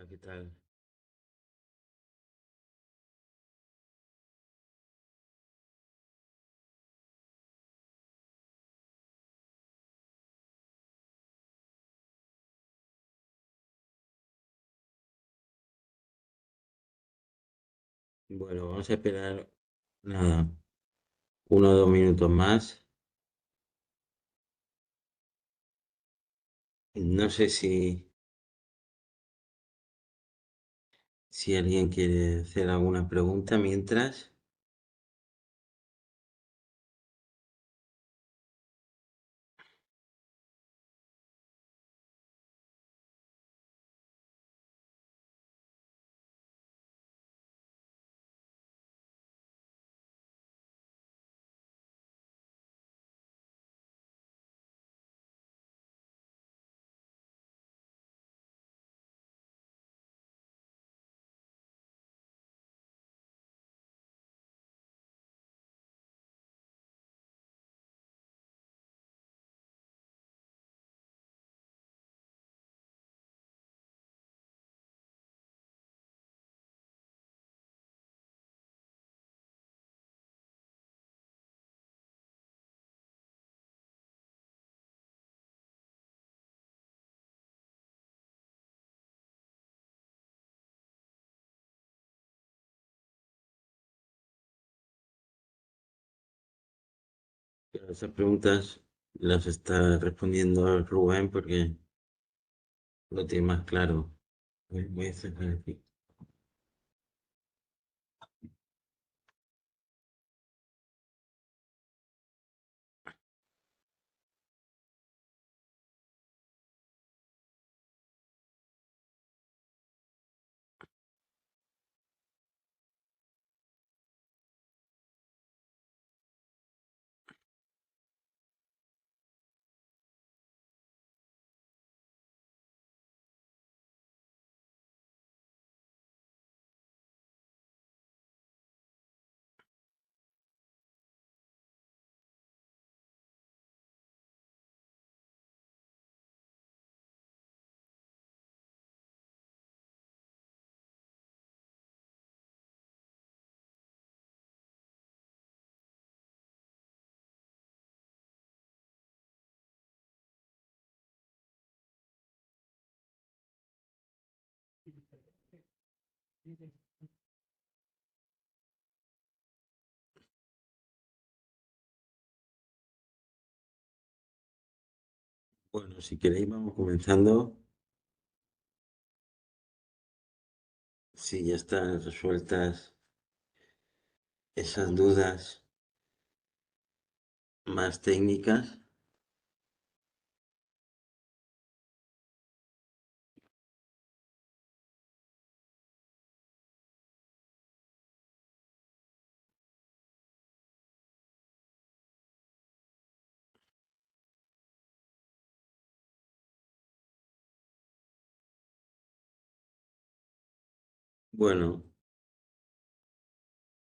¿qué tal? Bueno, vamos a esperar nada, 1 o 2 minutos más. No sé si alguien quiere hacer alguna pregunta mientras. Pero esas preguntas las está respondiendo Rubén porque lo tiene más claro. Voy a cerrar aquí. Bueno, si queréis vamos comenzando. Si ya están resueltas esas dudas más técnicas. Bueno,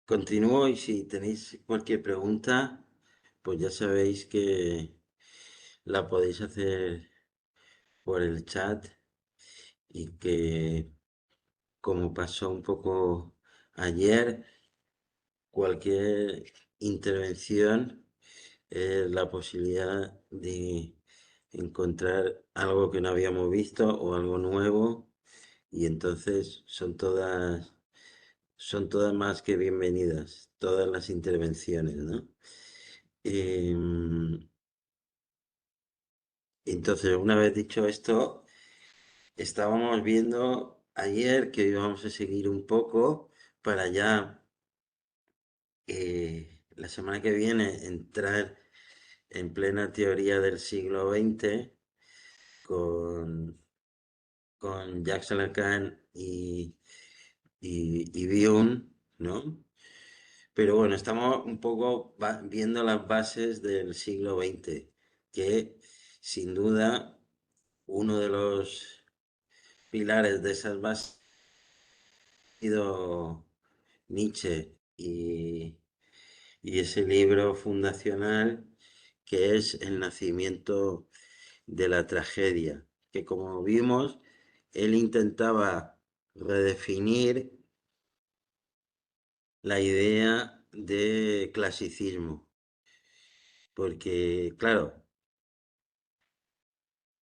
continúo y si tenéis cualquier pregunta, pues ya sabéis que la podéis hacer por el chat y que como pasó un poco ayer, cualquier intervención es la posibilidad de encontrar algo que no habíamos visto o algo nuevo y entonces son todas más que bienvenidas, todas las intervenciones, ¿no? Em, entonces, una vez dicho esto, estábamos viendo ayer que íbamos a seguir un poco para ya la semana que viene entrar en plena teoría del siglo XX con, con Jacques Lacan y Bion, ¿no? Pero bueno, estamos un poco viendo las bases del siglo XX, que sin duda uno de los pilares de esas bases ha sido Nietzsche y ese libro fundacional que es El nacimiento de la tragedia, que como vimos, él intentaba redefinir la idea de clasicismo, porque claro,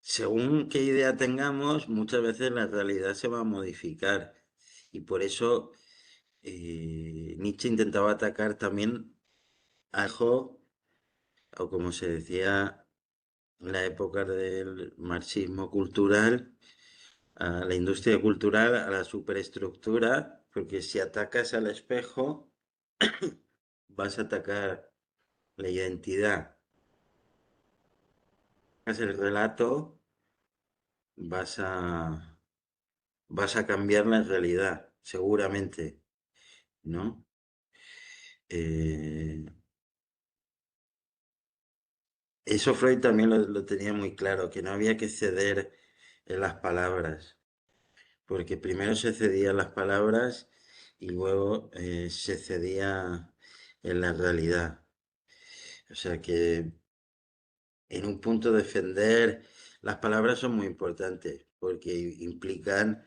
según qué idea tengamos, muchas veces la realidad se va a modificar y por eso Nietzsche intentaba atacar también algo, o como se decía en la época del marxismo cultural, a la industria cultural, a la superestructura, porque si atacas al espejo, vas a atacar la identidad. Es el relato, vas a, vas a cambiar la realidad, seguramente, ¿no? Eh, Eso Freud también lo tenía muy claro, que no había que ceder en las palabras, porque primero se cedía en las palabras y luego se cedía en la realidad. O sea que en un punto defender las palabras son muy importantes, porque implican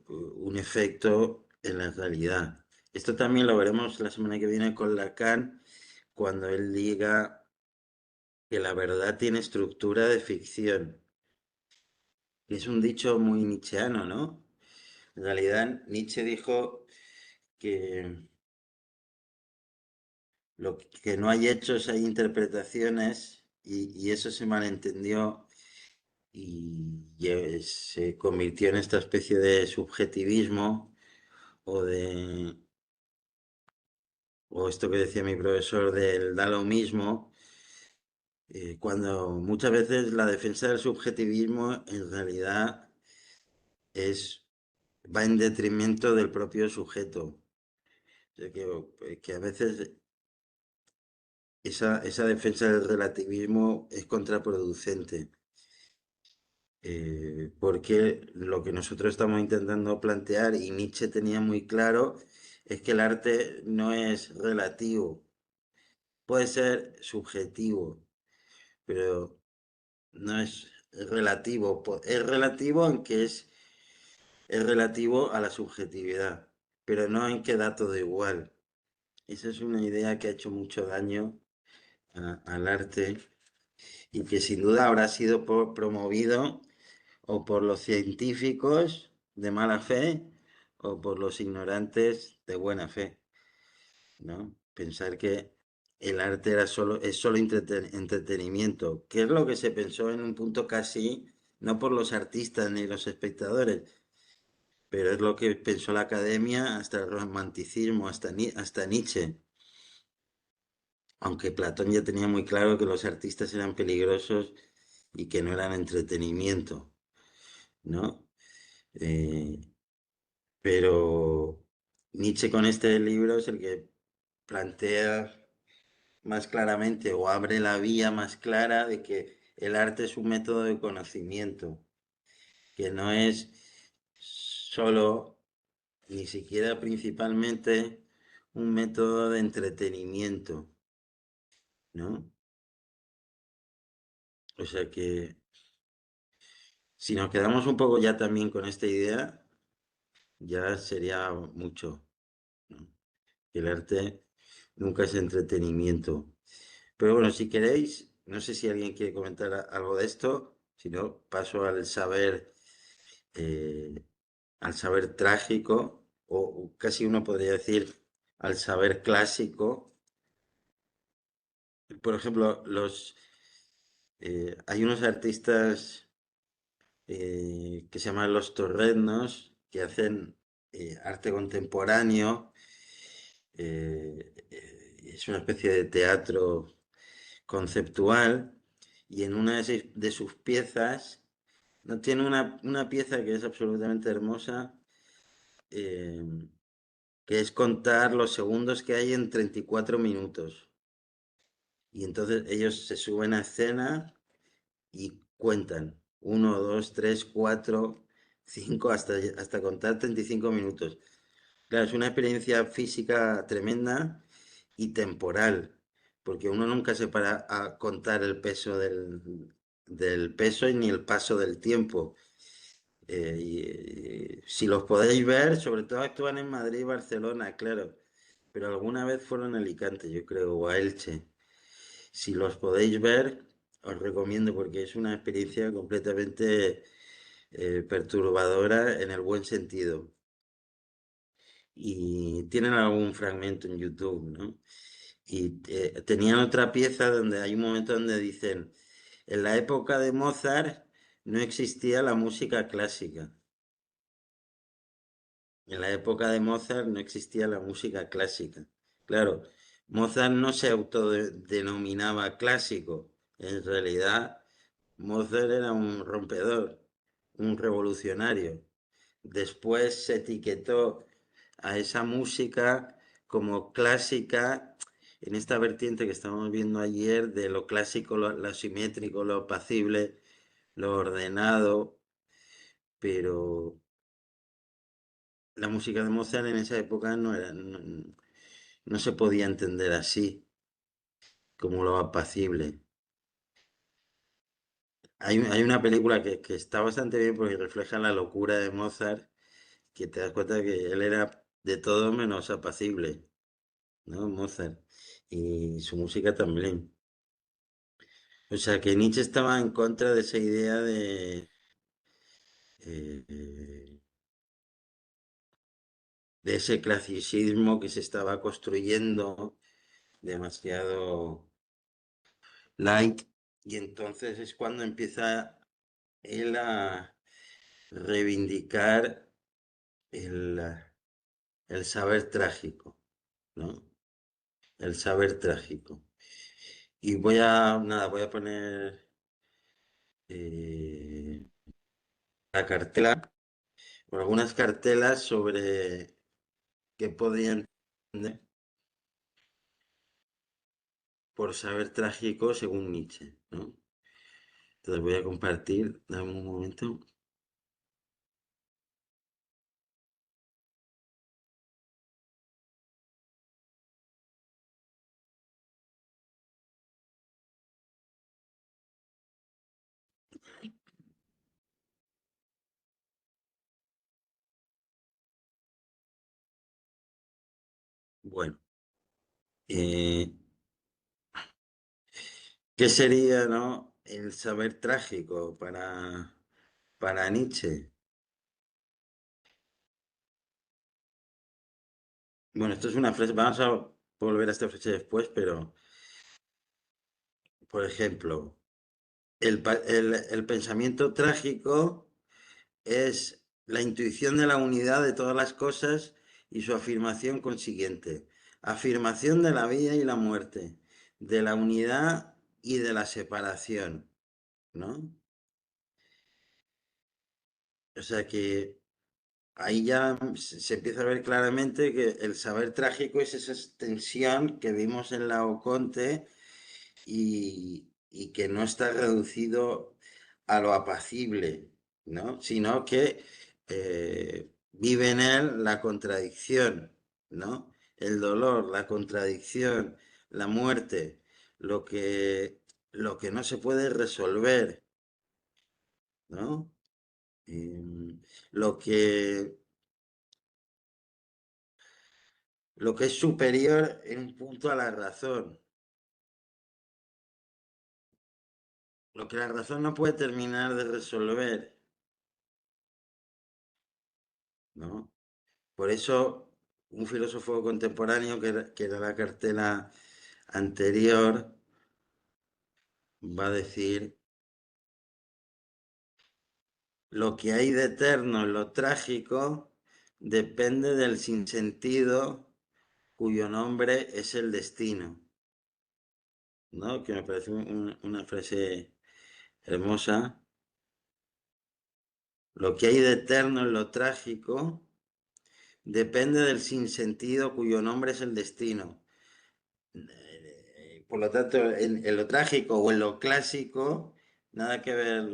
un efecto en la realidad. Esto también lo veremos la semana que viene con Lacan, cuando él diga que la verdad tiene estructura de ficción. Es un dicho muy nietzscheano, ¿no? En realidad, Nietzsche dijo que lo que no hay hechos hay interpretaciones y eso se malentendió y se convirtió en esta especie de subjetivismo o de o esto que decía mi profesor del da lo mismo, cuando muchas veces la defensa del subjetivismo en realidad es va en detrimento del propio sujeto. O sea que a veces esa defensa del relativismo es contraproducente, porque lo que nosotros estamos intentando plantear, y Nietzsche tenía muy claro, es que el arte no es relativo, puede ser subjetivo, pero no es relativo, es relativo en que es relativo a la subjetividad, pero no en que da todo igual. Esa es una idea que ha hecho mucho daño al arte y que sin duda habrá sido promovido o por los científicos de mala fe o por los ignorantes de buena fe, ¿no? Pensar que el arte es solo entretenimiento, que es lo que se pensó en un punto casi, no por los artistas ni los espectadores, pero es lo que pensó la academia hasta el romanticismo, hasta Nietzsche. Aunque Platón ya tenía muy claro que los artistas eran peligrosos y que no eran entretenimiento, ¿no? Eh, pero Nietzsche con este libro es el que plantea más claramente o abre la vía más clara de que el arte es un método de conocimiento, que no es solo, ni siquiera principalmente, un método de entretenimiento, ¿no? O sea que si nos quedamos un poco ya también con esta idea, ya sería mucho, ¿no? Que el arte nunca es entretenimiento. Pero bueno, si queréis, no sé si alguien quiere comentar algo de esto, si no, paso eh, al saber trágico, o casi uno podría decir al saber clásico. Por ejemplo, hay unos artistas que se llaman Los Torreznos, que hacen arte contemporáneo. Es una especie de teatro conceptual y en una de sus piezas, no tiene una pieza que es absolutamente hermosa, eh, que es contar los segundos que hay en 34 minutos. Y entonces ellos se suben a escena y cuentan uno, 2, 3, 4, 5 hasta contar 35 minutos. Claro, es una experiencia física tremenda y temporal, porque uno nunca se para a contar el peso del peso y ni el paso del tiempo. Si los podéis ver, sobre todo actúan en Madrid y Barcelona, claro, pero alguna vez fueron a Alicante, yo creo, o a Elche. Si los podéis ver, os recomiendo porque es una experiencia completamente perturbadora en el buen sentido. Y tienen algún fragmento en YouTube, ¿no? Y tenían otra pieza donde hay un momento donde dicen, en la época de Mozart no existía la música clásica. En la época de Mozart no existía la música clásica. Claro, Mozart no se autodenominaba clásico. En realidad, Mozart era un rompedor, un revolucionario. Después se etiquetó a esa música como clásica en esta vertiente que estamos viendo ayer de lo clásico, lo simétrico, lo apacible, lo ordenado, pero la música de Mozart en esa época no se podía entender así, como lo apacible. Hay una película que está bastante bien porque refleja la locura de Mozart, que te das cuenta que él era de todo menos apacible, ¿no? Mozart. Y su música también. O sea que Nietzsche estaba en contra de esa idea eh, de ese clasicismo que se estaba construyendo demasiado light. Y entonces es cuando empieza él a reivindicar el, el saber trágico, ¿no? El saber trágico. Y voy a poner eh, la cartela, o algunas cartelas sobre qué podrían entender por saber trágico según Nietzsche, ¿no? Entonces voy a compartir, dame un momento. Bueno, eh, ¿qué sería, no, el saber trágico para Nietzsche? Bueno, esto es una frase, vamos a volver a esta frase después, pero, por ejemplo, el pensamiento trágico es la intuición de la unidad de todas las cosas y su afirmación consiguiente. Afirmación de la vida y la muerte, de la unidad y de la separación, ¿no? O sea que ahí ya se empieza a ver claramente que el saber trágico es esa extensión que vimos en la Oconte y que no está reducido a lo apacible, ¿no? Sino que vive en él la contradicción, ¿no? El dolor, la contradicción, la muerte, lo que, lo que no se puede resolver, ¿no? Em, lo que, lo que es superior en un punto a la razón, lo que la razón no puede terminar de resolver, ¿no? Por eso, un filósofo contemporáneo que era la cartela anterior va a decir, lo que hay de eterno en lo trágico depende del sinsentido cuyo nombre es el destino, ¿no? Que me parece una frase hermosa. Lo que hay de eterno en lo trágico depende del sinsentido cuyo nombre es el destino. Por lo tanto, en lo trágico o en lo clásico, nada que ver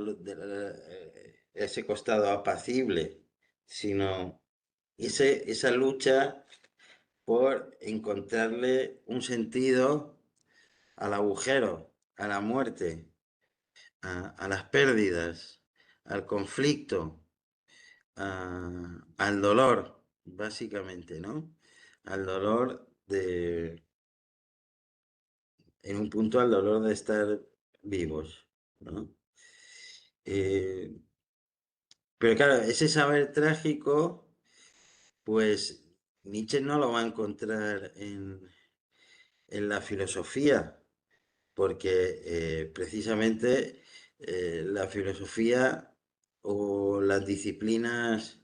ese costado apacible, sino esa lucha por encontrarle un sentido al agujero, a la muerte, a las pérdidas, al conflicto. al dolor, básicamente, ¿no? Al dolor en un punto al dolor de estar vivos, ¿no? Eh, pero claro, ese saber trágico, pues Nietzsche no lo va a encontrar en la filosofía, porque precisamente la filosofía o las disciplinas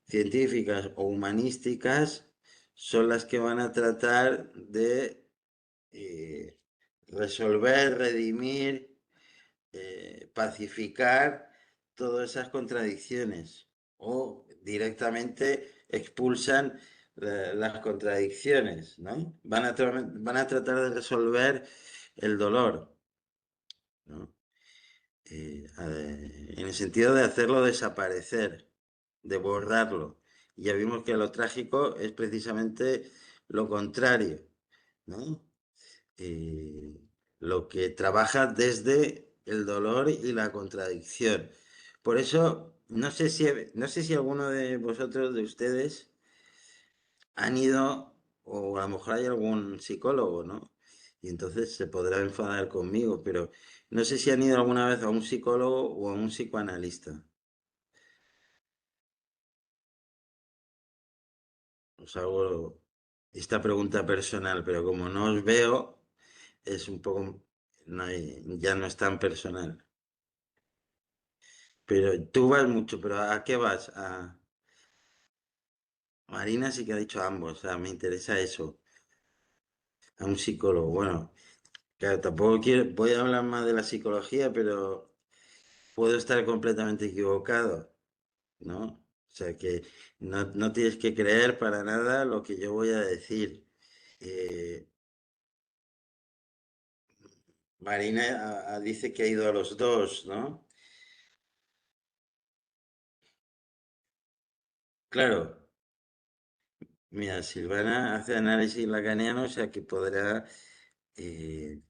científicas o humanísticas son las que van a tratar de eh, resolver, redimir, pacificar todas esas contradicciones o directamente expulsan las contradicciones, ¿no? Van a tratar de resolver el dolor, ¿no? En el sentido de hacerlo desaparecer, de borrarlo. Y ya vimos que lo trágico es precisamente lo contrario, ¿no? Eh, lo que trabaja desde el dolor y la contradicción. Por eso, no sé si alguno de vosotros, de ustedes, han ido, o a lo mejor hay algún psicólogo, ¿no? Y entonces se podrá enfadar conmigo, pero no sé si han ido alguna vez a un psicólogo o a un psicoanalista. Os hago esta pregunta personal, pero como no os veo, es un poco, ya no es tan personal. Pero tú vas mucho, pero ¿a qué vas? A Marina sí que ha dicho ambos, o sea, me interesa eso, a un psicólogo. Bueno, claro, tampoco quiero, voy a hablar más de la psicología, pero puedo estar completamente equivocado, ¿no? O sea que no tienes que creer para nada lo que yo voy a decir. Eh, Marina dice que ha ido a los dos, ¿no? Claro, mira, Silvana hace análisis lacaniano, o sea que podrá eh,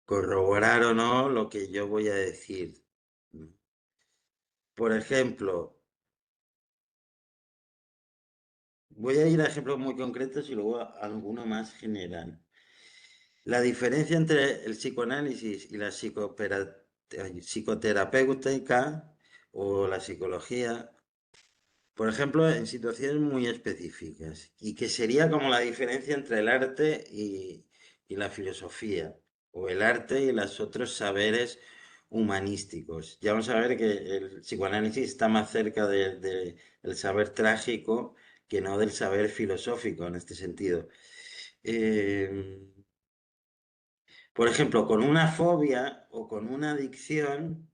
corroborar o no lo que yo voy a decir. Por ejemplo, voy a ir a ejemplos muy concretos y luego a alguno más general. La diferencia entre el psicoanálisis y la psicoterapéutica o la psicología, por ejemplo, en situaciones muy específicas, y que sería como la diferencia entre el arte y la filosofía, o el arte y los otros saberes humanísticos. Ya vamos a ver que el psicoanálisis está más cerca del saber trágico que no del saber filosófico en este sentido. Eh, por ejemplo, con una fobia o con una adicción,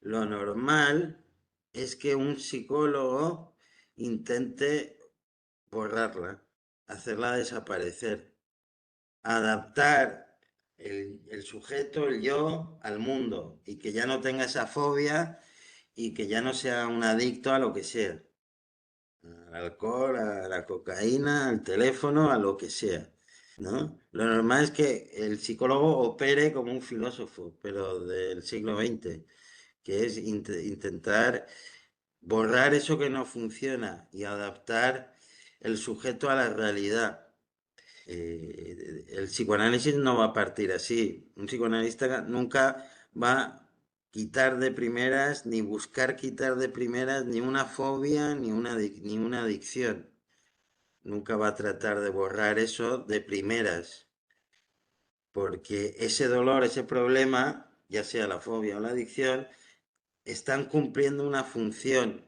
lo normal es que un psicólogo intente borrarla, hacerla desaparecer, adaptar el sujeto, el yo, al mundo y que ya no tenga esa fobia y que ya no sea un adicto a lo que sea, al alcohol, a la cocaína, al teléfono, a lo que sea, ¿no? Lo normal es que el psicólogo opere como un filósofo, pero del siglo XX, que es intentar borrar eso que no funciona y adaptar el sujeto a la realidad. El psicoanálisis no va a partir así. Un psicoanalista nunca va a quitar de primeras, ni buscar quitar de primeras ni una fobia, ni una adicción. Nunca va a tratar de borrar eso de primeras, porque ese dolor, ese problema, ya sea la fobia o la adicción, están cumpliendo una función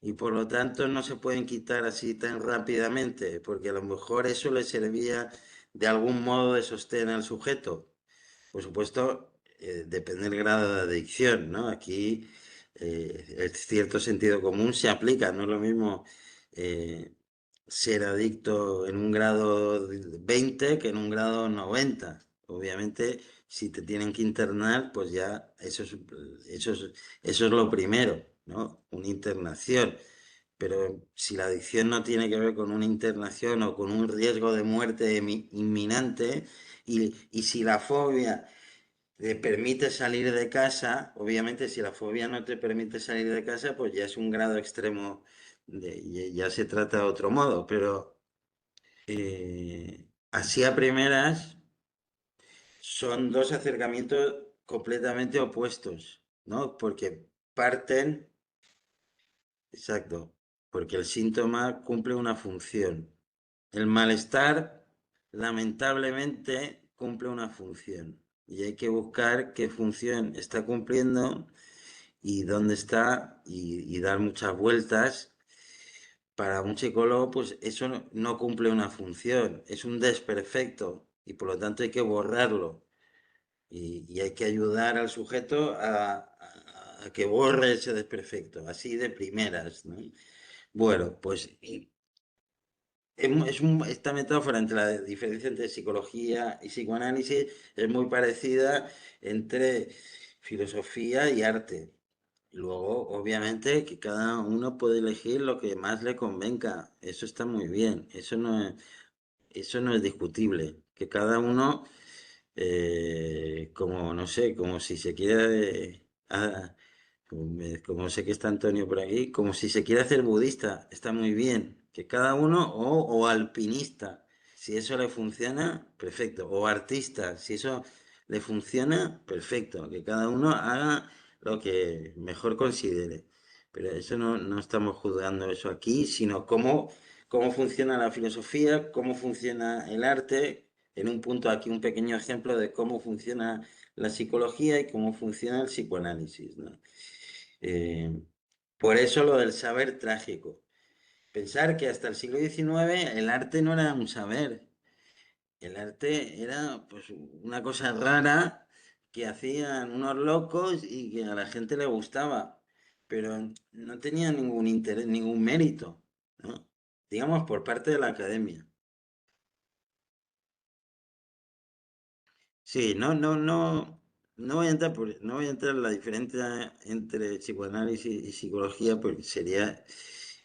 y por lo tanto no se pueden quitar así tan rápidamente, porque a lo mejor eso le servía de algún modo de sostén al sujeto. Por supuesto, depende del grado de adicción, ¿no? Aquí el cierto sentido común se aplica, no es lo mismo eh, ser adicto en un grado 20 que en un grado 90. Obviamente, si te tienen que internar, pues ya eso es lo primero, ¿no? Una internación. Pero si la adicción no tiene que ver con una internación o con un riesgo de muerte inminente, y si la fobia te permite salir de casa. Obviamente, si la fobia no te permite salir de casa, pues ya es un grado extremo, ya se trata de otro modo, pero así a primeras son dos acercamientos completamente opuestos, ¿no? Porque parten, exacto, porque el síntoma cumple una función. El malestar, lamentablemente, cumple una función. Y hay que buscar qué función está cumpliendo y dónde está y dar muchas vueltas. Para un psicólogo, pues eso no cumple una función, es un desperfecto y por lo tanto hay que borrarlo. Y hay que ayudar al sujeto a que borre ese desperfecto, así de primeras, ¿no? Bueno, pues esta metáfora entre la diferencia entre psicología y psicoanálisis es muy parecida entre filosofía y arte. Luego, obviamente, que cada uno puede elegir lo que más le convenga. Eso está muy bien. Eso no es discutible. Que cada uno, como no sé, como si se quiere como sé que está Antonio por aquí, como si se quiere hacer budista, está muy bien. Que cada uno, o alpinista, si eso le funciona, perfecto. O artista, si eso le funciona, perfecto. Que cada uno haga lo que mejor considere. Pero eso no estamos juzgando eso aquí, sino cómo funciona la filosofía, cómo funciona el arte. En un punto aquí un pequeño ejemplo de cómo funciona la psicología y cómo funciona el psicoanálisis, ¿no? Eh, por eso lo del saber trágico. Pensar que hasta el siglo XIX el arte no era un saber, el arte era pues una cosa rara que hacían unos locos y que a la gente le gustaba, pero no tenía ningún interés, ningún mérito, ¿no? Digamos por parte de la academia. Sí, no voy a entrar no voy a entrar en la diferencia entre psicoanálisis y psicología porque sería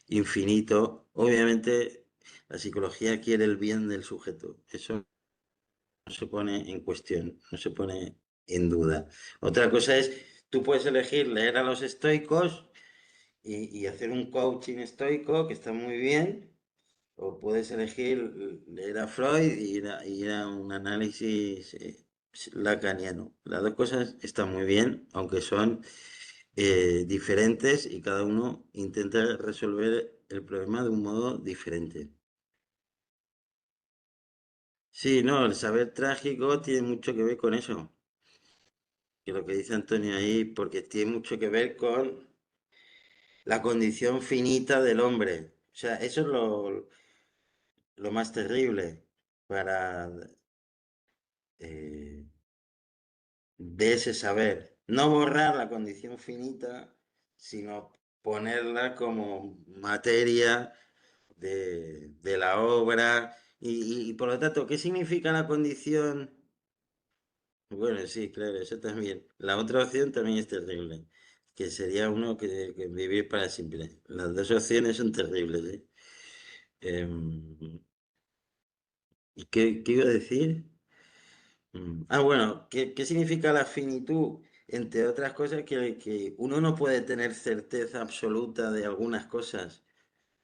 infinito. Obviamente, la psicología quiere el bien del sujeto. Eso no se pone en cuestión, no se pone en duda. Otra cosa es, tú puedes elegir leer a los estoicos y hacer un coaching estoico, que está muy bien, o puedes elegir leer a Freud y ir a un análisis lacaniano. Las dos cosas están muy bien, aunque son diferentes y cada uno intenta resolver el problema de un modo diferente. Sí, no, el saber trágico tiene mucho que ver con eso, que lo que dice Antonio ahí, porque tiene mucho que ver con la condición finita del hombre. O sea, eso es lo más terrible para eh, de ese saber. No borrar la condición finita, sino ponerla como materia de la obra. Y por lo tanto, ¿qué significa la condición? Bueno, sí, claro, eso también. La otra opción también es terrible, que sería uno que vivir para siempre. Las dos opciones son terribles, ¿eh? ¿Y qué iba a decir? Bueno, ¿qué significa la finitud? Entre otras cosas, que uno no puede tener certeza absoluta de algunas cosas,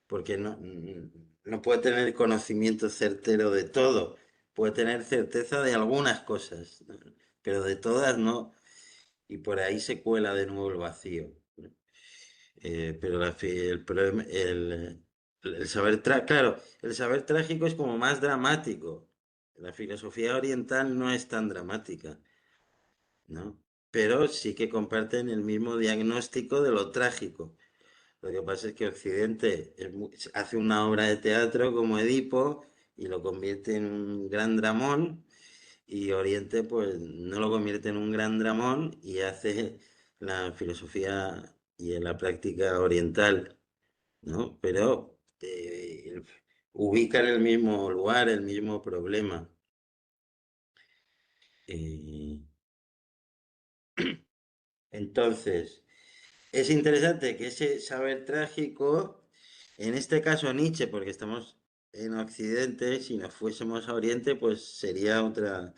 porque no puede tener conocimiento certero de todo. Puede tener certeza de algunas cosas, ¿no? Pero de todas no. Y por ahí se cuela de nuevo el vacío, ¿no? Pero el problema, el saber, claro, el saber trágico es como más dramático. La filosofía oriental no es tan dramática, ¿no? Pero sí que comparten el mismo diagnóstico de lo trágico. Lo que pasa es que Occidente hace una obra de teatro como Edipo y lo convierte en un gran dramón, y Oriente pues no lo convierte en un gran dramón y hace la filosofía y la práctica oriental, ¿no? Pero ubican el mismo lugar, el mismo problema. Eh, entonces, es interesante que ese saber trágico, en este caso Nietzsche, porque estamos en Occidente, si nos fuésemos a Oriente, pues sería otra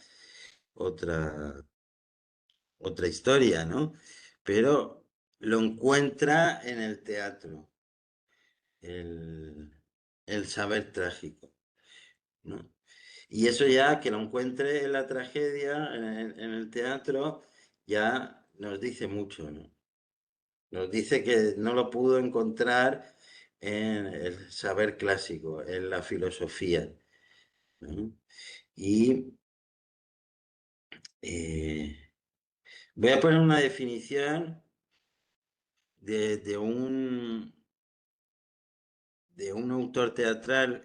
otra historia, ¿no? Pero lo encuentra en el teatro, el, el saber trágico, ¿no? Y eso ya, que lo encuentre en la tragedia, en el teatro, ya nos dice mucho, ¿no? Nos dice que no lo pudo encontrar en el saber clásico, en la filosofía, ¿no? Y eh, voy a poner una definición de, de un, de un autor teatral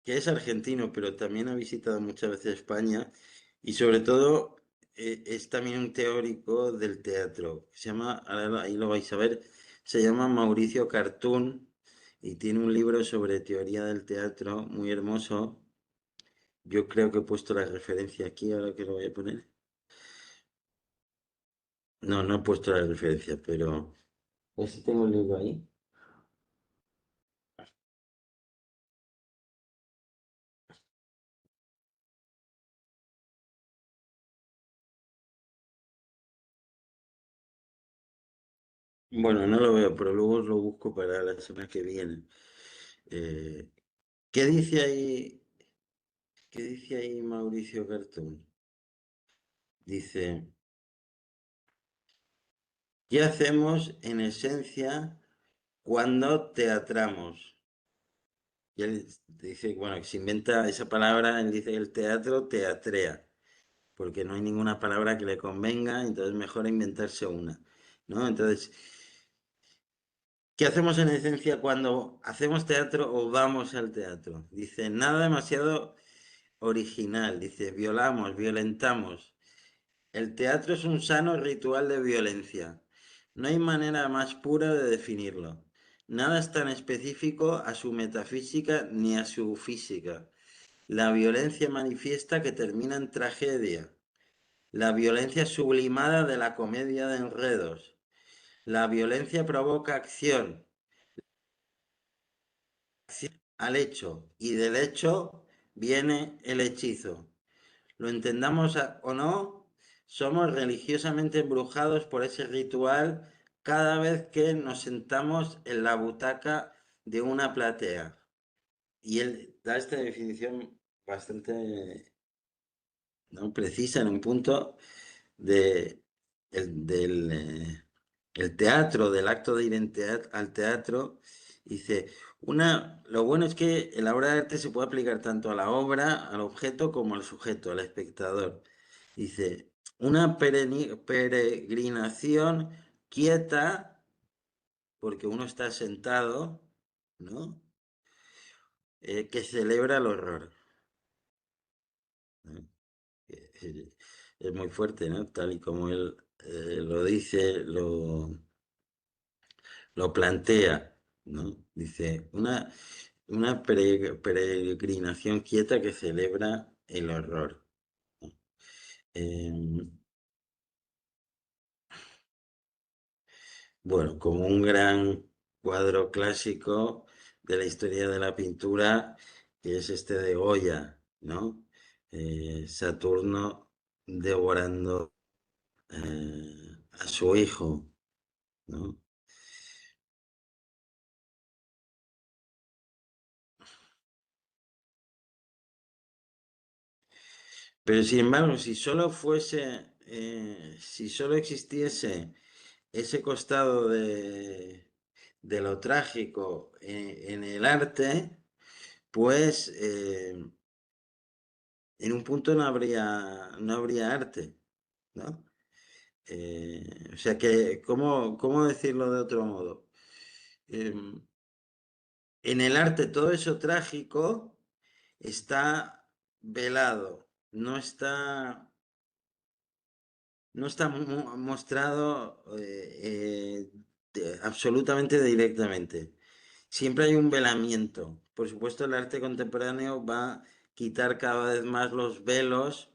que es argentino, pero también ha visitado muchas veces España y sobre todo es también un teórico del teatro. Se llama, ahí lo vais a ver, se llama Mauricio Cartún y tiene un libro sobre teoría del teatro muy hermoso. Yo creo que he puesto la referencia aquí, ahora que lo voy a poner. No, no he puesto la referencia, pero a ver si tengo el libro ahí. Bueno, no lo veo, pero luego lo busco para la semana que viene. Eh, ¿Qué dice ahí? ¿Qué dice ahí Mauricio Cartón? Dice, ¿qué hacemos en esencia cuando teatramos? Y él dice, bueno, que se inventa esa palabra, él dice que el teatro teatrea, porque no hay ninguna palabra que le convenga, entonces mejor inventarse una, ¿no? Entonces, ¿qué hacemos en esencia cuando hacemos teatro o vamos al teatro? Dice, nada demasiado original, dice, violamos, violentamos. El teatro es un sano ritual de violencia. No hay manera más pura de definirlo. Nada es tan específico a su metafísica ni a su física. La violencia manifiesta que termina en tragedia. La violencia sublimada de la comedia de enredos. La violencia provoca acción, acción al hecho, y del hecho viene el hechizo. Lo entendamos o no, somos religiosamente embrujados por ese ritual cada vez que nos sentamos en la butaca de una platea. Y él da esta definición bastante, ¿no?, precisa en un punto de, el teatro, del acto de ir al teatro. Dice, lo bueno es que la obra de arte se puede aplicar tanto a la obra, al objeto, como al sujeto, al espectador. Dice, una peregrinación quieta, porque uno está sentado, ¿no? Que celebra el horror, ¿no? Es muy fuerte, ¿no? Tal y como él lo dice, lo plantea, ¿no? Dice, una peregrinación quieta que celebra el horror, ¿no? Em, bueno, como un gran cuadro clásico de la historia de la pintura, que es este de Goya, ¿no? Saturno devorando a su hijo, ¿no? Pero sin embargo, si solo existiese ese costado de lo trágico en el arte, pues en un punto no habría arte, ¿no? O sea que, ¿cómo decirlo de otro modo? Em, en el arte todo eso trágico está velado, no está mostrado absolutamente directamente. Siempre hay un velamiento. Por supuesto, el arte contemporáneo va a quitar cada vez más los velos,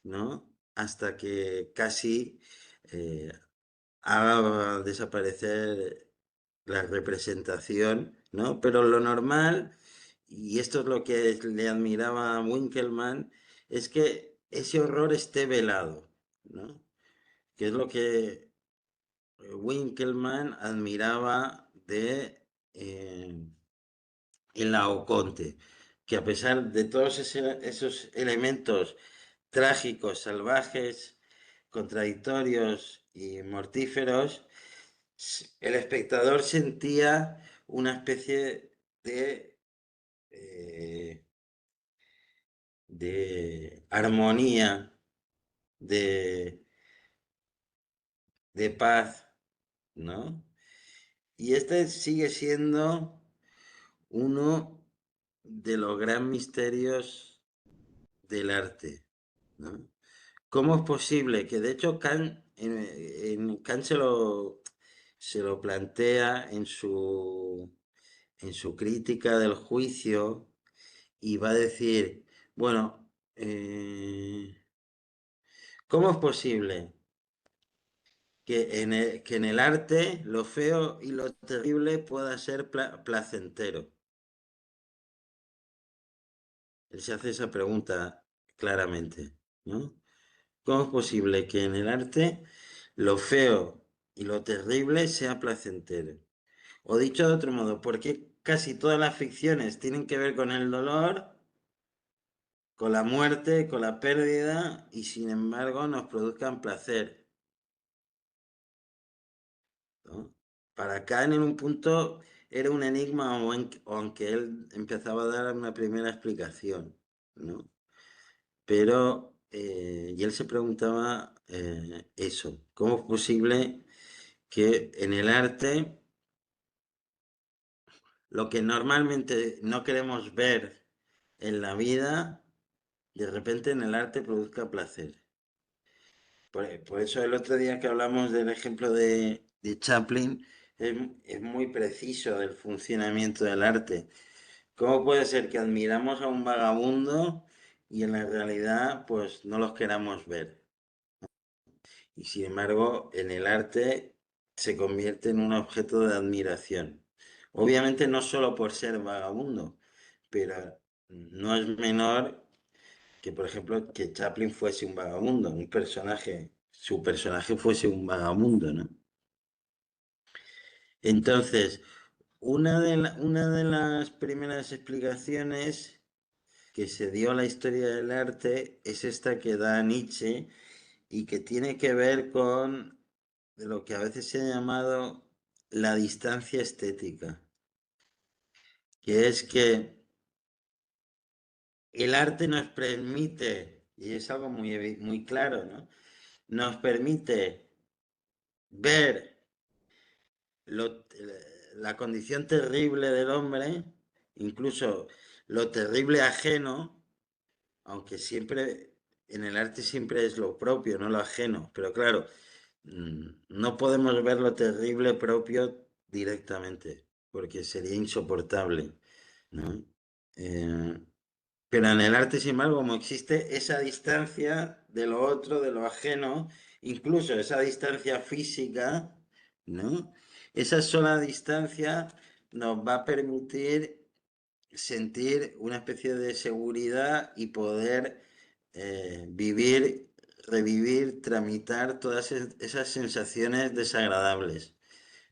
¿no? Hasta que casi eh, haga desaparecer la representación, ¿no? Pero lo normal, y esto es lo que le admiraba a Winkelmann, es que ese horror esté velado, ¿no? Que es lo que Winkelmann admiraba de el Laoconte, que a pesar de todos esos elementos trágicos, salvajes, contradictorios y mortíferos, el espectador sentía una especie eh, de armonía, de, de paz, ¿no? Y este sigue siendo uno de los gran misterios del arte, ¿no? ¿Cómo es posible que, de hecho, Kant, Kant se lo plantea en su crítica del juicio y va a decir, bueno, ¿cómo es posible que en el arte lo feo y lo terrible pueda ser placentero? Él se hace esa pregunta claramente, ¿no? ¿Cómo es posible que en el arte lo feo y lo terrible sea placentero? O dicho de otro modo, ¿por qué casi todas las ficciones tienen que ver con el dolor, con la muerte, con la pérdida y sin embargo nos produzcan placer, ¿no? Para Kant en un punto era un enigma, aunque él empezaba a dar una primera explicación, ¿no? Pero, y él se preguntaba eso, ¿cómo es posible que en el arte lo que normalmente no queremos ver en la vida, de repente en el arte produzca placer? Por eso el otro día que hablamos del ejemplo de Chaplin, es muy preciso del funcionamiento del arte. ¿Cómo puede ser que admiramos a un vagabundo y en la realidad pues no los queramos ver? Y sin embargo, en el arte se convierte en un objeto de admiración. Obviamente no solo por ser vagabundo, pero no es menor que, por ejemplo, que Chaplin fuese un vagabundo, un personaje, su personaje fuese un vagabundo, ¿no? Entonces, una de las primeras explicaciones que se dio a la historia del arte es esta que da Nietzsche y que tiene que ver con lo que a veces se ha llamado la distancia estética, que es que el arte nos permite, y es algo muy claro, ¿no? Nos permite ver la condición terrible del hombre, incluso lo terrible ajeno, aunque siempre en el arte siempre es lo propio, no lo ajeno, pero claro, no podemos ver lo terrible propio directamente, porque sería insoportable, ¿no? Eh, pero en el arte, sin embargo, como existe esa distancia de lo otro, de lo ajeno, incluso esa distancia física, ¿no? Esa sola distancia nos va a permitir sentir una especie de seguridad y poder vivir, revivir, tramitar todas esas sensaciones desagradables.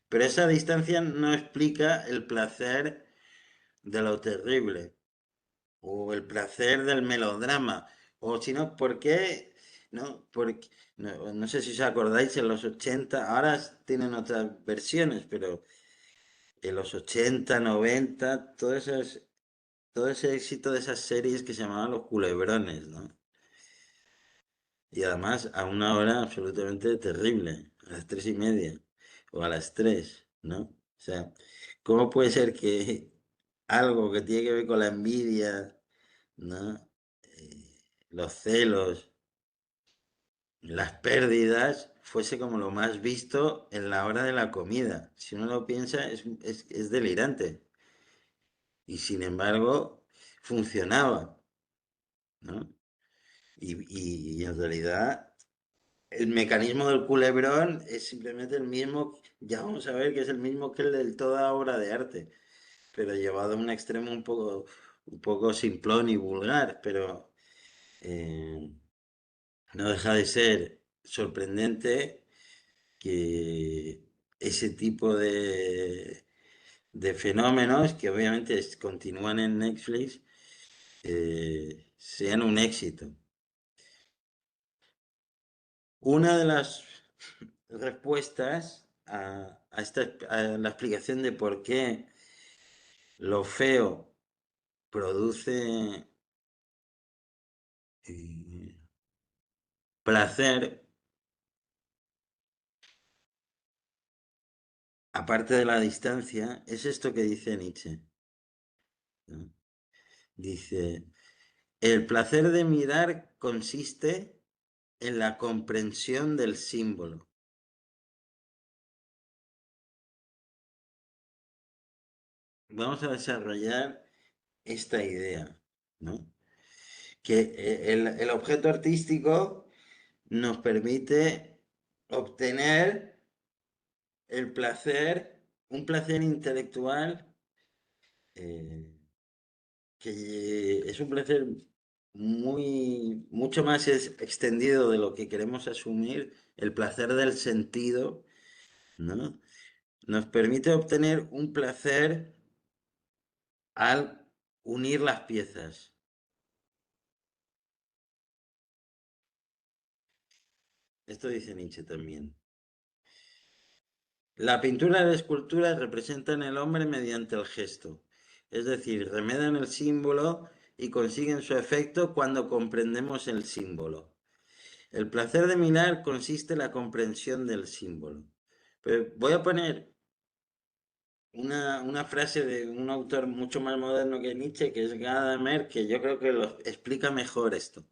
Pero esa distancia no explica el placer de lo terrible o el placer del melodrama. O si no, ¿por qué? ¿No? Porque, no sé si os acordáis, en los 80 ahora tienen otras versiones, pero en los 80 90 todo ese éxito de esas series que se llamaban Los Culebrones, ¿no? Y además a una hora absolutamente terrible, a las 3:30 o a las 3, ¿no? O sea, ¿cómo puede ser que algo que tiene que ver con la envidia, ¿no? Los celos, las pérdidas, fuese como lo más visto en la hora de la comida? Si uno lo piensa, es delirante. Y sin embargo, funcionaba, ¿no? Y en realidad el mecanismo del culebrón es simplemente el mismo, ya vamos a ver que es el mismo que el de toda obra de arte, pero llevado a un extremo un poco simplón y vulgar, pero no deja de ser sorprendente que ese tipo de fenómenos, que obviamente continúan en Netflix, sean un éxito. Una de las respuestas a la explicación de por qué lo feo produce eh, placer, aparte de la distancia, es esto que dice Nietzsche, ¿no? Dice, el placer de mirar consiste en la comprensión del símbolo. Vamos a desarrollar esta idea, ¿no? Que el objeto artístico nos permite obtener el placer, un placer intelectual eh, que es un placer mucho más extendido de lo que queremos asumir, el placer del sentido, ¿no? Nos permite obtener un placer al unir las piezas. Esto dice Nietzsche también. La pintura y la escultura representan el hombre mediante el gesto, es decir, remedian el símbolo y consiguen su efecto cuando comprendemos el símbolo. El placer de mirar consiste en la comprensión del símbolo. Pero voy a poner una frase de un autor mucho más moderno que Nietzsche, que es Gadamer, que yo creo que lo explica mejor esto.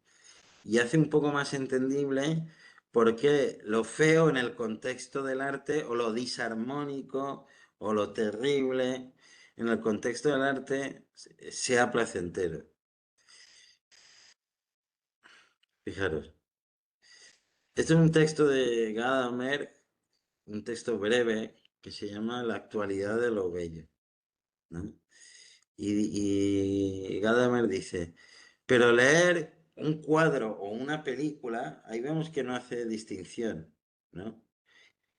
Y hace un poco más entendible por qué lo feo en el contexto del arte, o lo disarmónico, o lo terrible, en el contexto del arte, sea placentero. Fijaros. Este es un texto de Gadamer, un texto breve que se llama La actualidad de lo bello, ¿no? Y Gadamer dice, pero leer un cuadro o una película, ahí vemos que no hace distinción, ¿no?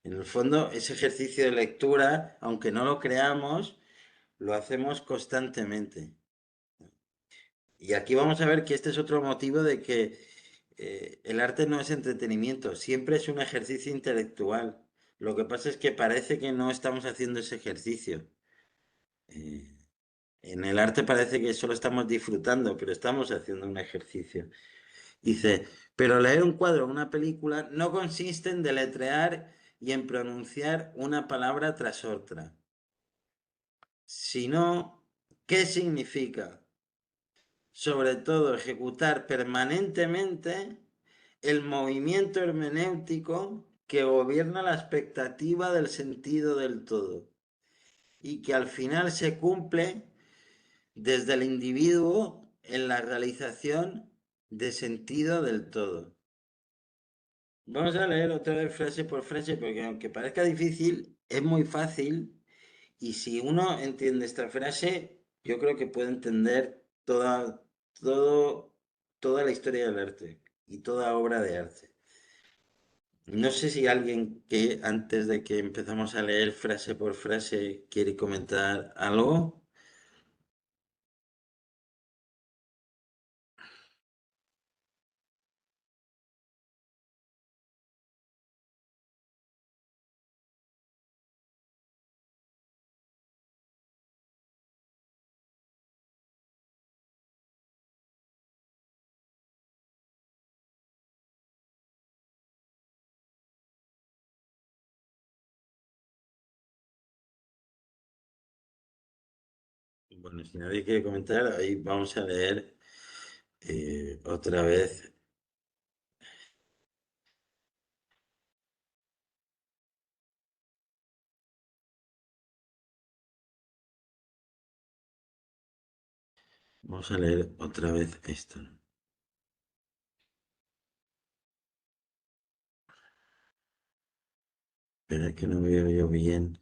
En el fondo, ese ejercicio de lectura, aunque no lo creamos, lo hacemos constantemente. Y aquí vamos a ver que este es otro motivo de que el arte no es entretenimiento, siempre es un ejercicio intelectual. Lo que pasa es que parece que no estamos haciendo ese ejercicio. Eh, en el arte parece que solo estamos disfrutando, pero estamos haciendo un ejercicio. Dice, pero leer un cuadro o una película no consiste en deletrear y en pronunciar una palabra tras otra, sino qué significa, sobre todo, ejecutar permanentemente el movimiento hermenéutico que gobierna la expectativa del sentido del todo y que al final se cumple desde el individuo en la realización de sentido del todo. Vamos a leer otra vez frase por frase porque aunque parezca difícil, es muy fácil y si uno entiende esta frase, yo creo que puede entender todo, toda la historia del arte y toda obra de arte. No sé si alguien que antes de que empezamos a leer frase por frase quiere comentar algo. Bueno, si nadie quiere comentar, ahí vamos a leer otra vez. Vamos a leer otra vez esto. Espera que no veo yo bien.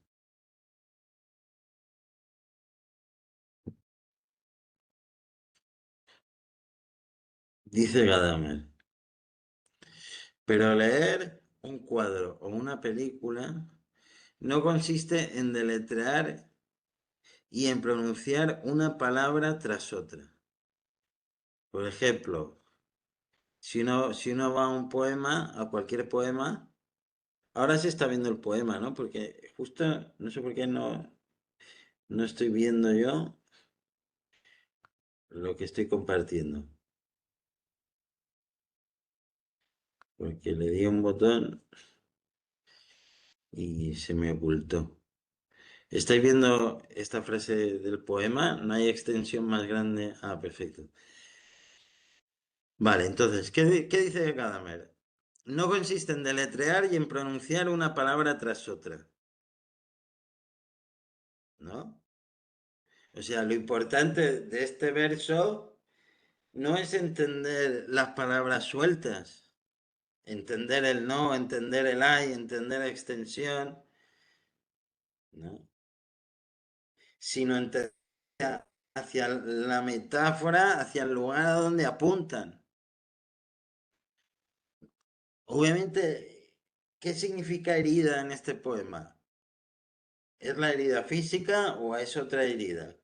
Dice Gadamer. Pero leer un cuadro o una película no consiste en deletrear y en pronunciar una palabra tras otra. Por ejemplo, si uno va a un poema, a cualquier poema, ahora se está viendo el poema, ¿no? Porque justo, no sé por qué no estoy viendo yo lo que estoy compartiendo. Porque le di un botón y se me ocultó. ¿Estáis viendo esta frase del poema? No hay extensión más grande. Ah, perfecto. Vale, entonces, ¿qué dice Gadamer? No consiste en deletrear y en pronunciar una palabra tras otra, ¿no? O sea, lo importante de este verso no es entender las palabras sueltas, entender el no, entender el hay, entender la extensión, ¿no? Sino entender hacia la metáfora, hacia el lugar a donde apuntan. Obviamente, ¿qué significa herida en este poema? ¿Es la herida física o es otra herida?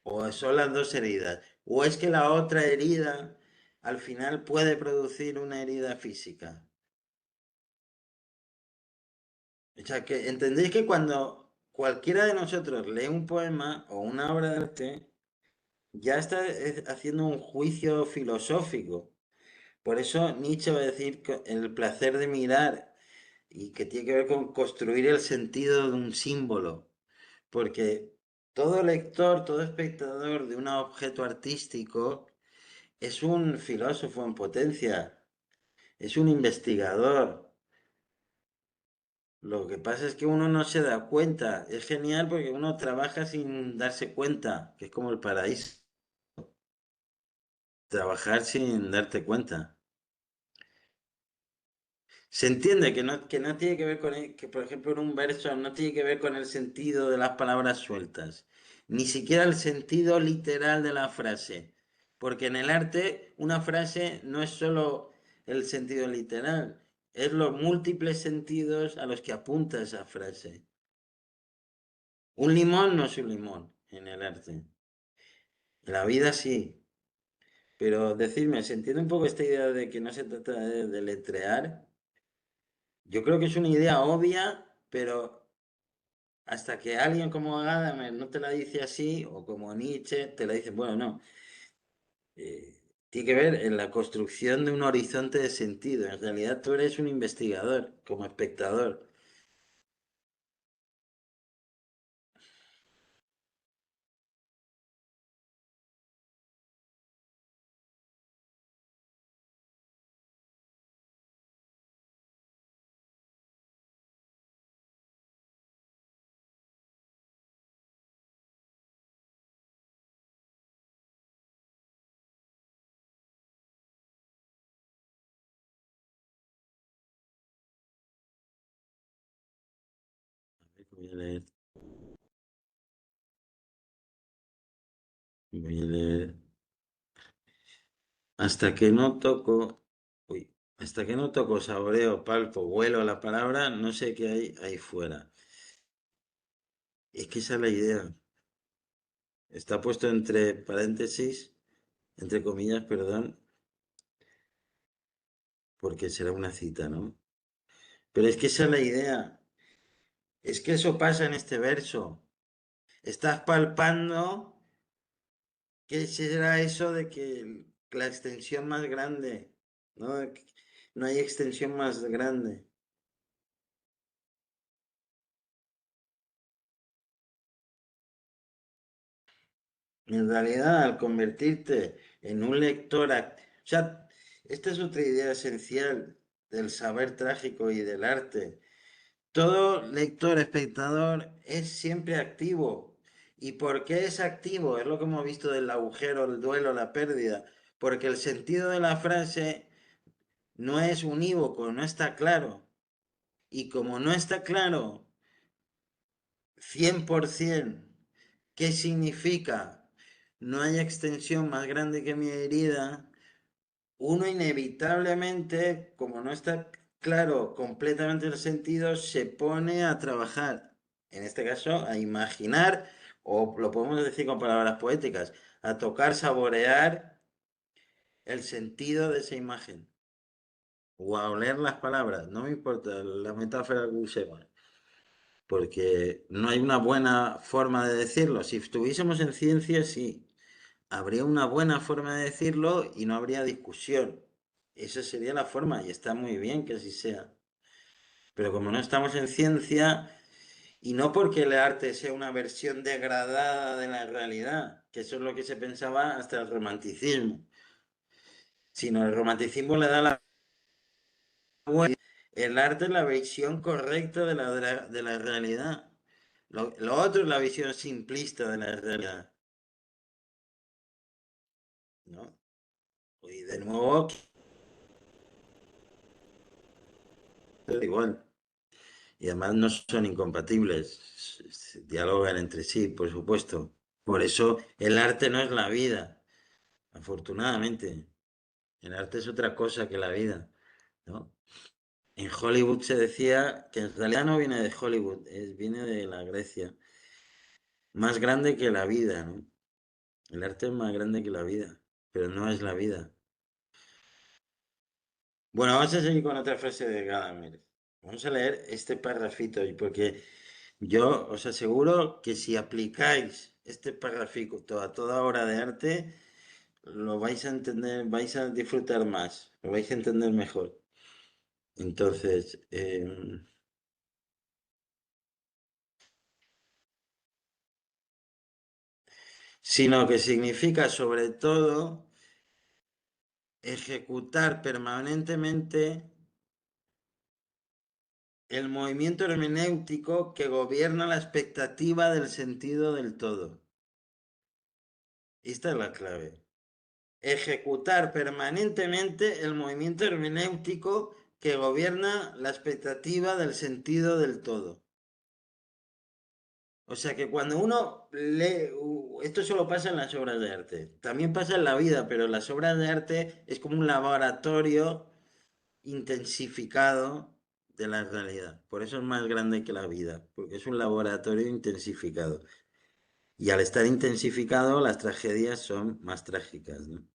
¿O son las dos heridas? ¿O es que la otra herida al final puede producir una herida física? O sea, que entendéis que cuando cualquiera de nosotros lee un poema o una obra de arte, ya está haciendo un juicio filosófico. Por eso Nietzsche va a decir que el placer de mirar y que tiene que ver con construir el sentido de un símbolo. Porque todo lector, todo espectador de un objeto artístico es un filósofo en potencia, es un investigador. Lo que pasa es que uno no se da cuenta. Es genial porque uno trabaja sin darse cuenta, que es como el paraíso. Trabajar sin darte cuenta. Se entiende que no tiene que ver con que por ejemplo en un verso no tiene que ver con el sentido de las palabras sueltas, ni siquiera el sentido literal de la frase, porque en el arte una frase no es solo el sentido literal, es los múltiples sentidos a los que apunta esa frase. Un limón no es un limón en el arte, en la vida sí, pero decirme, ¿se entiende un poco esta idea de que no se trata de deletrear? Yo creo que es una idea obvia, pero hasta que alguien como Gadamer no te la dice así, o como Nietzsche te la dice, bueno, no. Tiene que ver en la construcción de un horizonte de sentido. En realidad tú eres un investigador, como espectador. Voy a leer, voy a leer. Hasta que no toco, uy, hasta que no toco, saboreo, palpo, huelo la palabra, no sé qué hay ahí fuera. Es que esa es la idea. Está puesto entre paréntesis, entre comillas, perdón, porque será una cita, ¿no? Pero es que esa es la idea. Es que eso pasa en este verso. Estás palpando qué será eso de que la extensión más grande, ¿no? No hay extensión más grande. En realidad, al convertirte en un lector, o sea, esta es otra idea esencial del saber trágico y del arte. Todo lector, espectador es siempre activo. ¿Y por qué es activo? Es lo que hemos visto del agujero, el duelo, la pérdida. Porque el sentido de la frase no es unívoco, no está claro. Y como no está claro 100% qué significa no hay extensión más grande que mi herida, uno inevitablemente, como no está claro, completamente el sentido, se pone a trabajar, en este caso, a imaginar, o lo podemos decir con palabras poéticas, a tocar, saborear el sentido de esa imagen, o a oler las palabras, no me importa la metáfora que usemos, porque no hay una buena forma de decirlo. Si estuviésemos en ciencia, sí, habría una buena forma de decirlo y no habría discusión. Esa sería la forma y está muy bien que así sea. Pero como no estamos en ciencia, y no porque el arte sea una versión degradada de la realidad, que eso es lo que se pensaba hasta el romanticismo, sino el romanticismo le da el arte es la visión correcta de la realidad. Lo otro es la visión simplista de la realidad, ¿no? Y de nuevo, igual. Y además no son incompatibles, dialogan entre sí, por supuesto. Por eso el arte no es la vida, afortunadamente. El arte es otra cosa que la vida, ¿no? En Hollywood se decía que en realidad no viene de Hollywood, viene de la Grecia. Más grande que la vida, ¿no? El arte es más grande que la vida, pero no es la vida. Bueno, vamos a seguir con otra frase de Gadamer. Vamos a leer este parrafito, porque yo os aseguro que si aplicáis este parrafito a toda obra de arte, lo vais a entender, vais a disfrutar más, lo vais a entender mejor. Entonces, sino que significa sobre todo ejecutar permanentemente el movimiento hermenéutico que gobierna la expectativa del sentido del todo. Esta es la clave. Ejecutar permanentemente el movimiento hermenéutico que gobierna la expectativa del sentido del todo. O sea que cuando uno lee, esto solo pasa en las obras de arte, también pasa en la vida, pero las obras de arte es como un laboratorio intensificado de la realidad. Por eso es más grande que la vida, porque es un laboratorio intensificado. Y al estar intensificado, las tragedias son más trágicas, ¿no?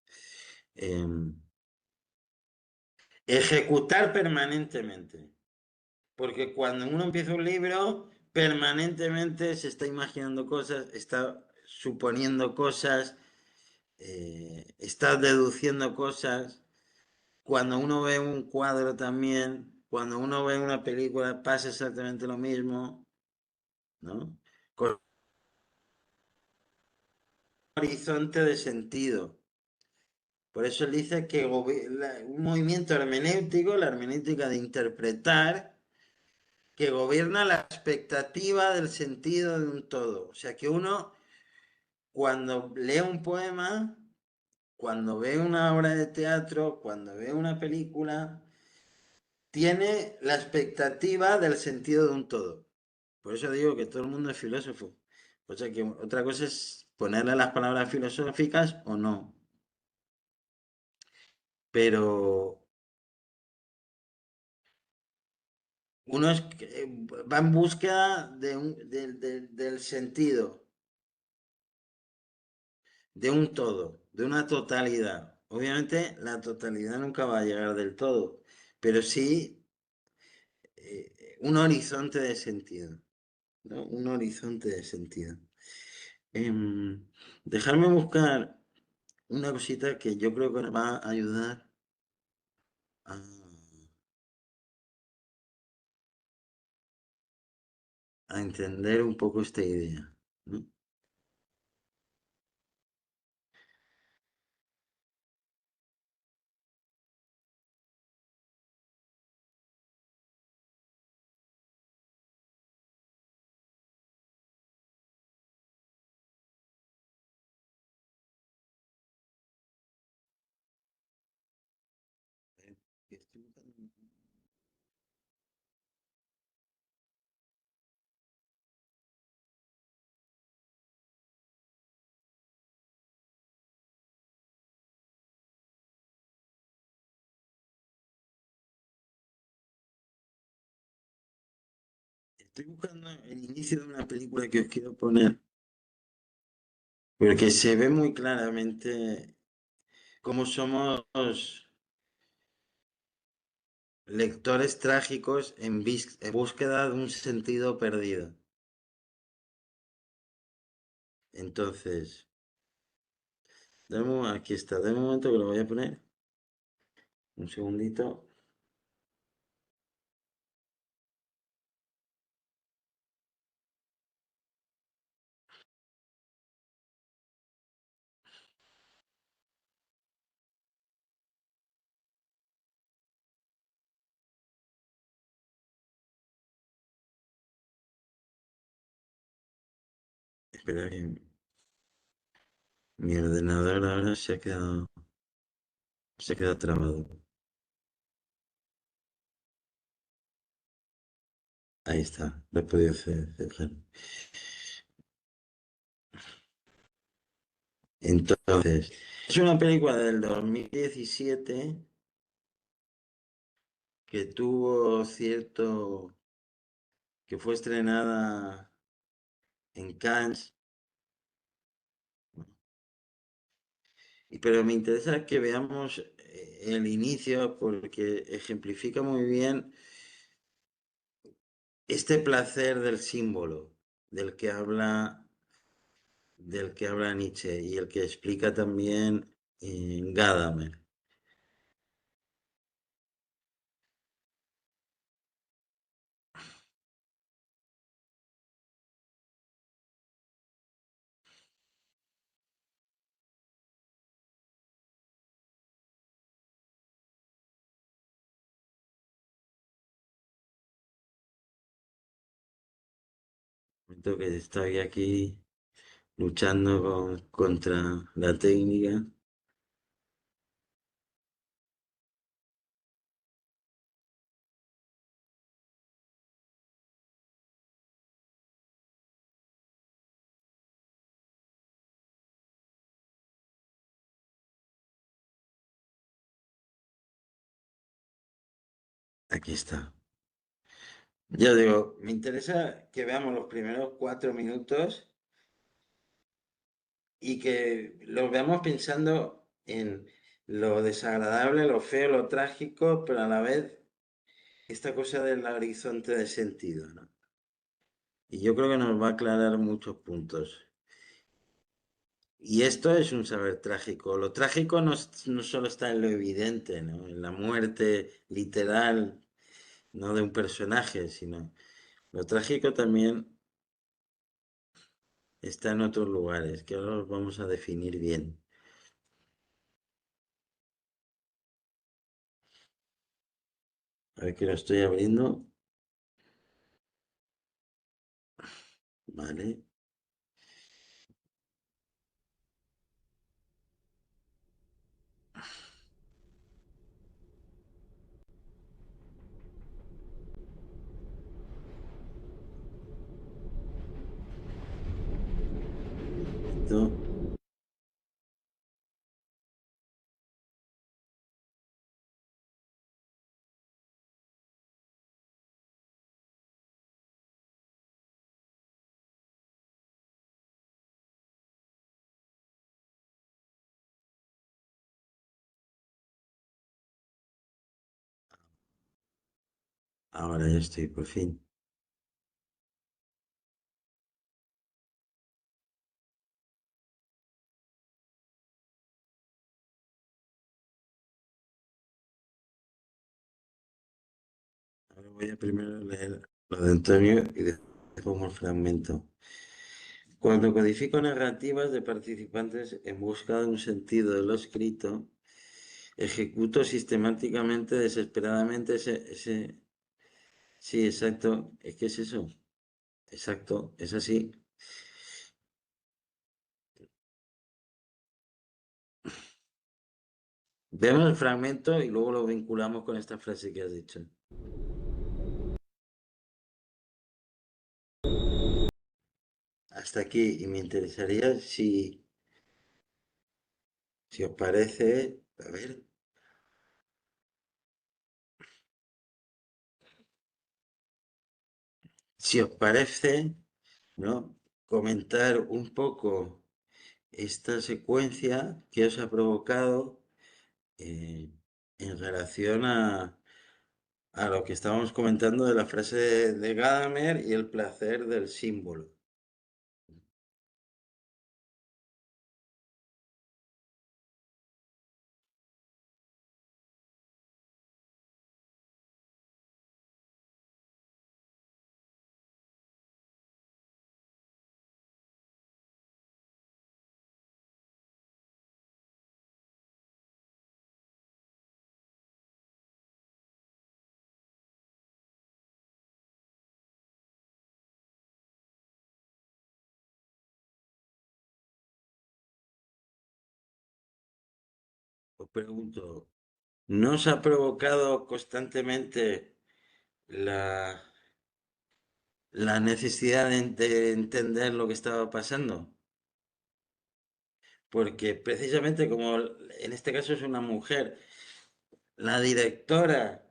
Em, Ejecutar permanentemente. Porque cuando uno empieza un libro, permanentemente se está imaginando cosas, está suponiendo cosas, está deduciendo cosas. Cuando uno ve un cuadro también, cuando uno ve una película, pasa exactamente lo mismo, ¿no? Con un horizonte de sentido. Por eso él dice que un movimiento hermenéutico, la hermenéutica de interpretar, que gobierna la expectativa del sentido de un todo. O sea que uno, cuando lee un poema, cuando ve una obra de teatro, cuando ve una película, tiene la expectativa del sentido de un todo. Por eso digo que todo el mundo es filósofo. O sea que otra cosa es ponerle las palabras filosóficas o no. Pero uno va en búsqueda del sentido, de un todo, de una totalidad. Obviamente la totalidad nunca va a llegar del todo, pero sí un horizonte de sentido, ¿no? Un horizonte de sentido. Em, Dejarme buscar una cosita que yo creo que nos va a ayudar a, a entender un poco esta idea, ¿no? Estoy buscando- Estoy buscando el inicio de una película que os quiero poner, porque se ve muy claramente cómo somos lectores trágicos en búsqueda de un sentido perdido. Entonces, aquí está, de momento que lo voy a poner. Un segundito. Espera que mi ordenador ahora se ha quedado trabado. Ahí está, lo he podido hacer. Entonces, es una película del 2017 que tuvo que fue estrenada en Cannes, pero me interesa que veamos el inicio porque ejemplifica muy bien este placer del símbolo del que habla, del que habla Nietzsche y el que explica también Gadamer. Momento que estoy aquí luchando contra la técnica. Aquí está. Ya digo, me interesa que veamos los primeros 4 minutos y que los veamos pensando en lo desagradable, lo feo, lo trágico, pero a la vez esta cosa del horizonte de sentido, ¿no? Y yo creo que nos va a aclarar muchos puntos. Y esto es un saber trágico. Lo trágico no solo está en lo evidente, ¿no? En la muerte literal, no de un personaje, sino lo trágico también está en otros lugares, que ahora los vamos a definir bien. A ver que lo estoy abriendo. Vale. Un momento. Ahora ya estoy, por fin. Ahora voy a primero leer lo de Antonio y después pongo el fragmento. Cuando codifico narrativas de participantes en busca de un sentido de lo escrito, ejecuto sistemáticamente, desesperadamente Sí, exacto. Es que es eso. Exacto. Es así. Vemos el fragmento y luego lo vinculamos con esta frase que has dicho. Hasta aquí. Y me interesaría si os parece, a ver, Si os parece, ¿no? Comentar un poco esta secuencia que os ha provocado eh, en relación a lo que estábamos comentando de la frase de Gadamer y el placer del símbolo. Os pregunto, ¿no os ha provocado constantemente la, la necesidad de entender lo que estaba pasando? Porque precisamente como en este caso es una mujer, la directora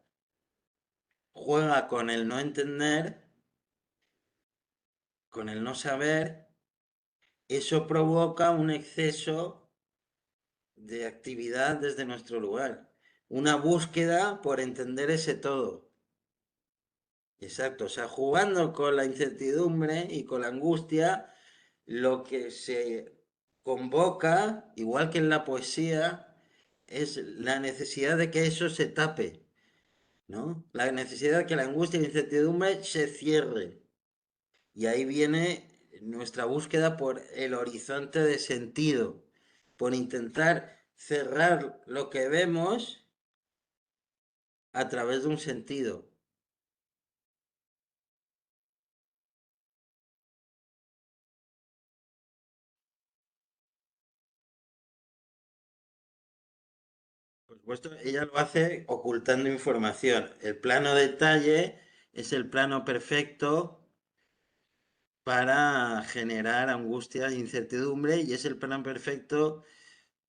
juega con el no entender, con el no saber, eso provoca un exceso de actividad desde nuestro lugar, una búsqueda por entender ese todo. Exacto, o sea, jugando con la incertidumbre y con la angustia, lo que se convoca, igual que en la poesía, es la necesidad de que eso se tape, ¿no? La necesidad de que la angustia y la incertidumbre se cierren. Y ahí viene nuestra búsqueda por el horizonte de sentido, por intentar cerrar lo que vemos a través de un sentido. Por supuesto, ella lo hace ocultando información. El plano detalle es el plano perfecto para generar angustia e incertidumbre y es el plano perfecto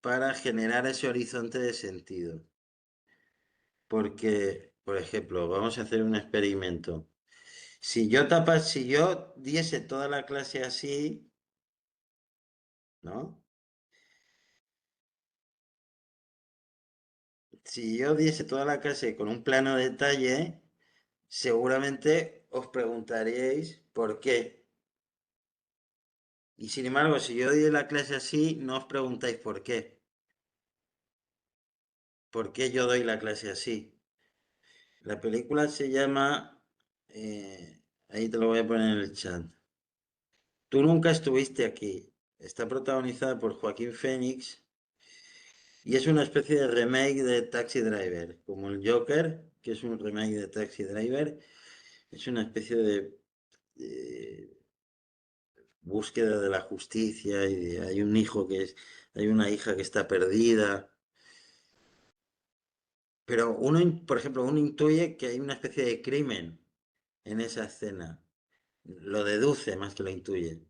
para generar ese horizonte de sentido. Porque, por ejemplo, vamos a hacer un experimento. Si yo diese toda la clase así, ¿no? Si yo diese toda la clase con un plano detalle, seguramente os preguntaríais por qué. Y sin embargo, si yo doy la clase así, no os preguntáis por qué. ¿Por qué yo doy la clase así? La película se llama, ahí te lo voy a poner en el chat. Tú nunca estuviste aquí. Está protagonizada por Joaquín Phoenix y es una especie de remake de Taxi Driver, como el Joker, que es un remake de Taxi Driver. Es una especie de búsqueda de la justicia y hay un hijo hay una hija que está perdida. Pero por ejemplo, uno intuye que hay una especie de crimen en esa escena. Lo deduce más que lo intuye.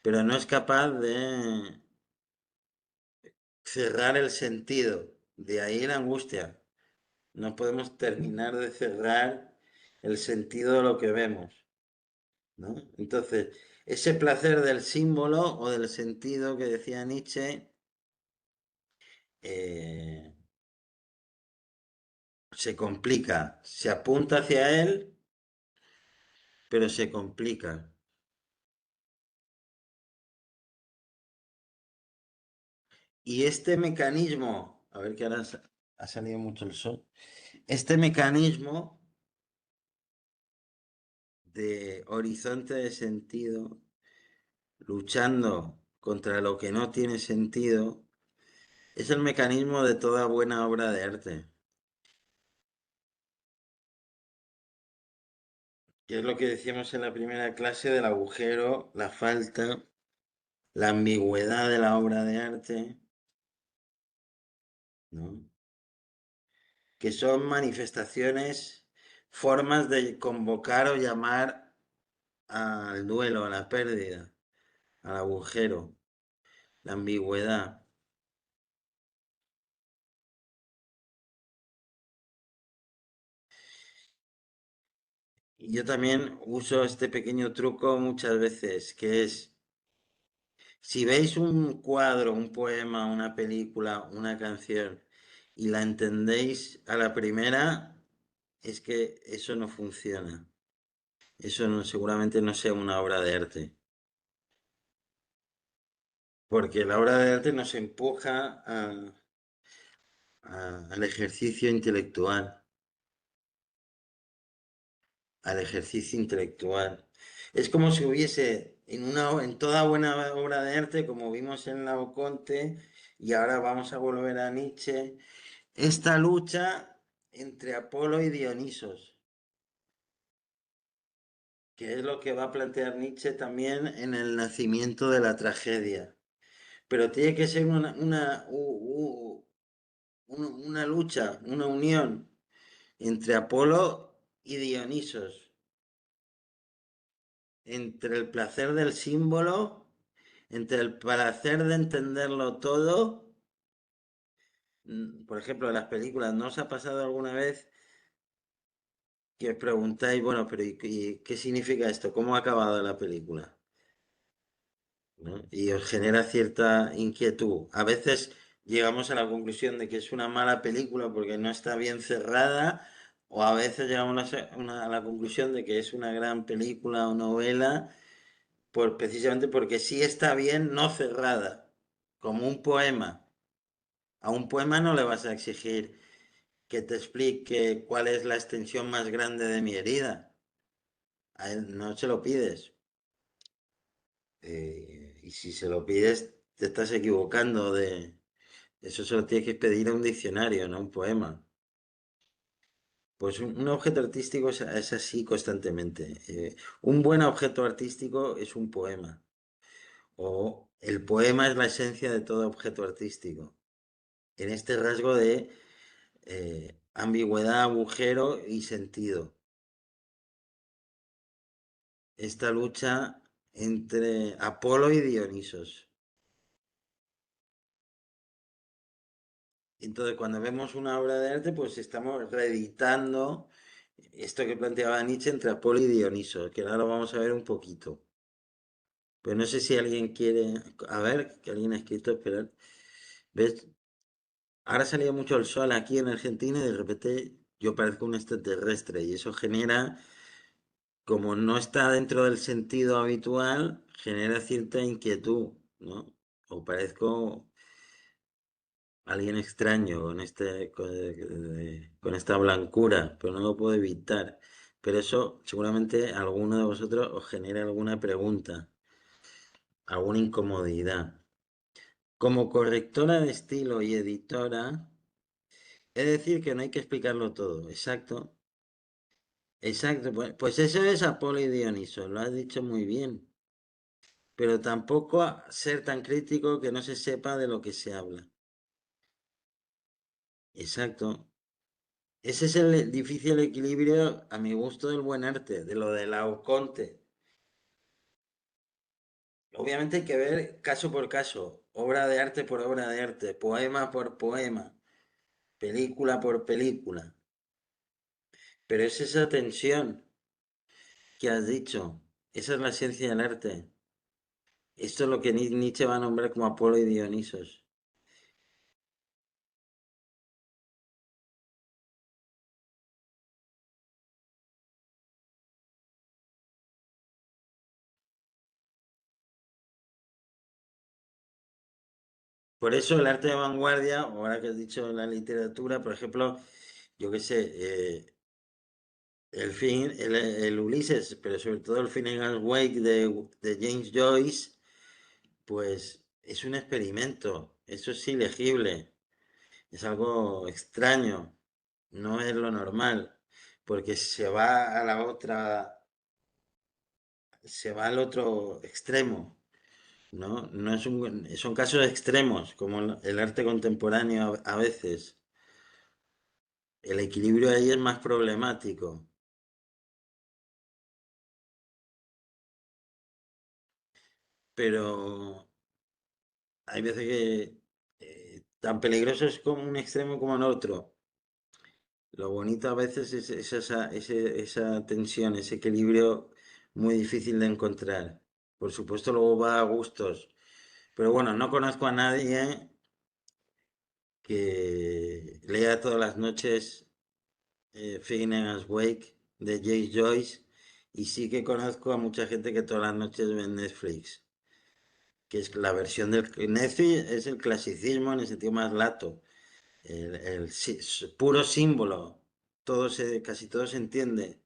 Pero no es capaz de cerrar el sentido. De ahí la angustia. No podemos terminar de cerrar el sentido de lo que vemos, ¿no? Entonces, ese placer del símbolo o del sentido que decía Nietzsche eh, se complica. Se apunta hacia él, pero se complica. Y este mecanismo, a ver que ahora ha salido mucho el sol, este mecanismo de horizonte de sentido, luchando contra lo que no tiene sentido, es el mecanismo de toda buena obra de arte, que es lo que decíamos en la primera clase del agujero, la falta, la ambigüedad de la obra de arte, ¿no? Que son manifestaciones, formas de convocar o llamar al duelo, a la pérdida, al agujero, la ambigüedad. yo también uso este pequeño truco muchas veces, que es, si veis un cuadro, un poema, una película, una canción, y la entendéis a la primera, es que eso no funciona. Eso seguramente no sea una obra de arte. Porque la obra de arte nos empuja al ejercicio intelectual, al ejercicio intelectual. Es como si hubiese en toda buena obra de arte, como vimos en Laoconte, y ahora vamos a volver a Nietzsche, esta lucha entre Apolo y Dionisos, que es lo que va a plantear Nietzsche también en el nacimiento de la tragedia. Pero tiene que ser una lucha, una unión entre Apolo y Dionisos, entre el placer del símbolo, entre el placer de entenderlo todo. Por ejemplo, en las películas, ¿no os ha pasado alguna vez que os preguntáis, bueno, pero ¿y qué significa esto? ¿Cómo ha acabado la película? ¿No? Y os genera cierta inquietud. A veces llegamos a la conclusión de que es una mala película porque no está bien cerrada, o a veces llegamos a la conclusión de que es una gran película o novela precisamente porque sí está bien no cerrada, como un poema. A un poema no le vas a exigir que te explique cuál es la extensión más grande de mi herida. A él no se lo pides. Y si se lo pides, te estás equivocando de... Eso se lo tienes que pedir a un diccionario, no a un poema. Pues un objeto artístico es así constantemente. Un buen objeto artístico es un poema. O el poema es la esencia de todo objeto artístico. En este rasgo de ambigüedad, agujero y sentido. Esta lucha entre Apolo y Dionisos. Entonces, cuando vemos una obra de arte, pues estamos reeditando esto que planteaba Nietzsche entre Apolo y Dioniso, que ahora lo vamos a ver un poquito. Pero no sé si alguien quiere, a ver, que alguien ha escrito, esperar. ¿Ves? Ahora salía mucho el sol aquí en Argentina y de repente yo parezco un extraterrestre y eso genera, como no está dentro del sentido habitual, genera cierta inquietud, ¿no? O parezco alguien extraño con esta blancura, pero no lo puedo evitar. Pero eso seguramente a alguno de vosotros os genera alguna pregunta, alguna incomodidad. Como correctora de estilo y editora, he de decir que no hay que explicarlo todo, exacto. Exacto, pues eso es Apolo y Dioniso, lo has dicho muy bien. Pero tampoco ser tan crítico que no se sepa de lo que se habla. Exacto. Ese es el difícil equilibrio, a mi gusto, del buen arte, de lo de Laoconte. Obviamente hay que ver caso por caso, obra de arte por obra de arte, poema por poema, película por película. Pero es esa tensión que has dicho, esa es la esencia del arte. Esto es lo que Nietzsche va a nombrar como Apolo y Dionisos. Por eso el arte de vanguardia, o ahora que has dicho la literatura, por ejemplo, yo qué sé, el Ulises, pero sobre todo el Finnegan's Wake de James Joyce, pues es un experimento, eso es ilegible, es algo extraño, no es lo normal, porque se va al otro extremo, ¿no? No es son casos extremos, como el arte contemporáneo a veces. El equilibrio ahí es más problemático, pero hay veces que tan peligroso es como un extremo como el otro. Lo bonito a veces es esa tensión, ese equilibrio muy difícil de encontrar. Por supuesto, luego va a gustos. Pero bueno, no conozco a nadie que lea todas las noches Phineas Wake de James Joyce, y sí que conozco a mucha gente que todas las noches ve Netflix, que es la versión del Netflix, es el clasicismo en el sentido más lato, puro símbolo, casi todo se entiende,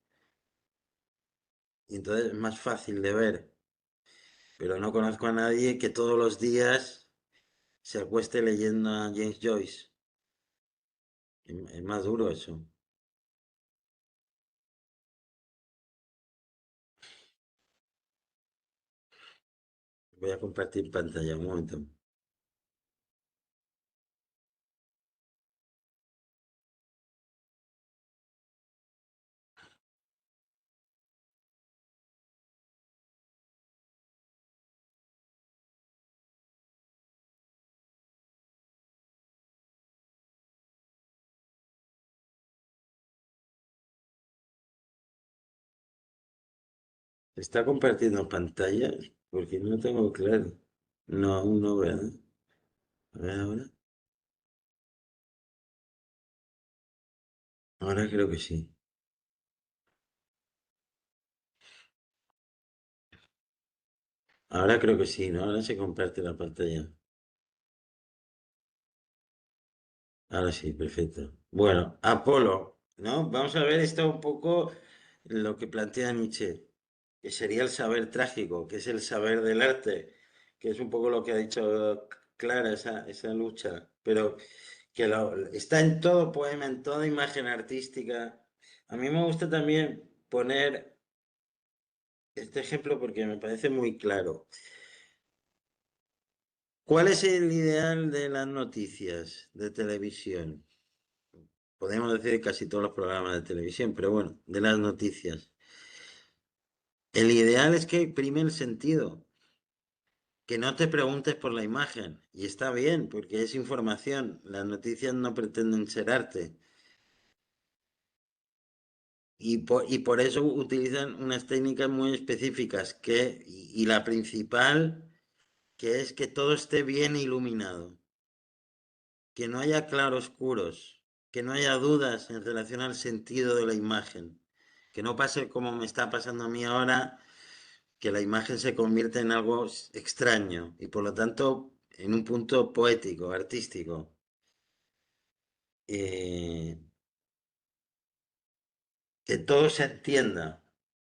y entonces es más fácil de ver. Pero no conozco a nadie que todos los días se acueste leyendo a James Joyce. Es más duro eso. Voy a compartir pantalla un momento. ¿Está compartiendo pantalla? Porque no tengo claro. No, aún no, ¿verdad? A ver ahora. Ahora creo que sí. Ahora creo que sí, ¿no? Ahora se comparte la pantalla. Ahora sí, perfecto. Bueno, Apolo, ¿no? Vamos a ver esto un poco lo que plantea Nietzsche, que sería el saber trágico, que es el saber del arte, que es un poco lo que ha dicho Clara, esa lucha, pero que está en todo poema, en toda imagen artística. A mí me gusta también poner este ejemplo porque me parece muy claro. ¿Cuál es el ideal de las noticias de televisión? Podemos decir casi todos los programas de televisión, pero bueno, de las noticias. El ideal es que prime el sentido, que no te preguntes por la imagen. Y está bien, porque es información. Las noticias no pretenden ser arte. Y por eso utilizan unas técnicas muy específicas, y la principal, que es que todo esté bien iluminado, que no haya claroscuros, que no haya dudas en relación al sentido de la imagen, que no pase como me está pasando a mí ahora, que la imagen se convierte en algo extraño y por lo tanto en un punto poético, artístico. Eh, que todo se entienda,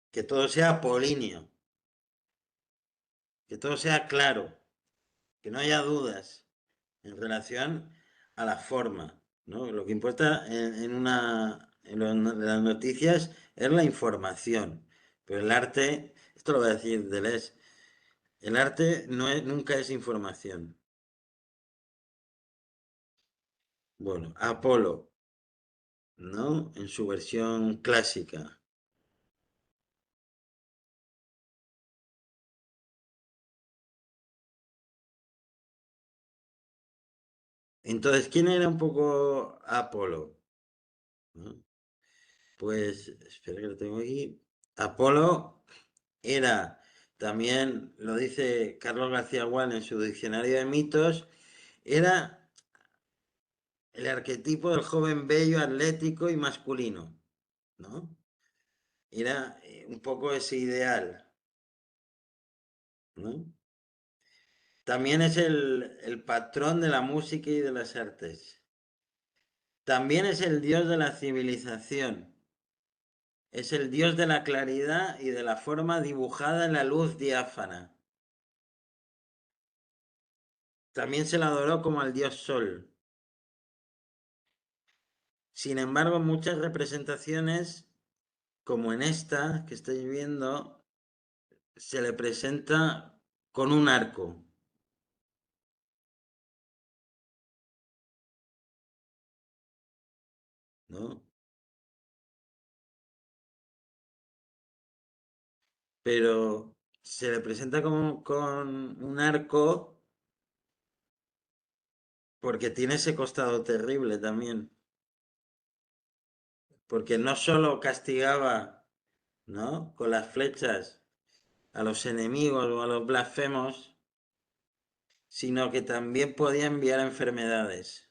que todo sea apolíneo, que todo sea claro, que no haya dudas en relación a la forma, ¿no? Lo que importa en las noticias es la información, pero el arte, esto lo voy a decir Deleuze, el arte nunca es información. Bueno, Apolo, ¿no? En su versión clásica. Entonces, ¿quién era un poco Apolo? ¿No? Pues, espera que lo tengo aquí. Apolo era, también lo dice Carlos García Gual en su diccionario de mitos, era el arquetipo del joven bello, atlético y masculino, ¿no? Era un poco ese ideal, ¿no? También es el patrón de la música y de las artes. También es el dios de la civilización. Es el dios de la claridad y de la forma dibujada en la luz diáfana. También se le adoró como al dios sol. Sin embargo, en muchas representaciones, como en esta que estáis viendo, se le presenta con un arco, ¿no? Pero se le presenta con un arco porque tiene ese costado terrible también. porque no solo castigaba, ¿no? Con las flechas a los enemigos o a los blasfemos, sino que también podía enviar enfermedades,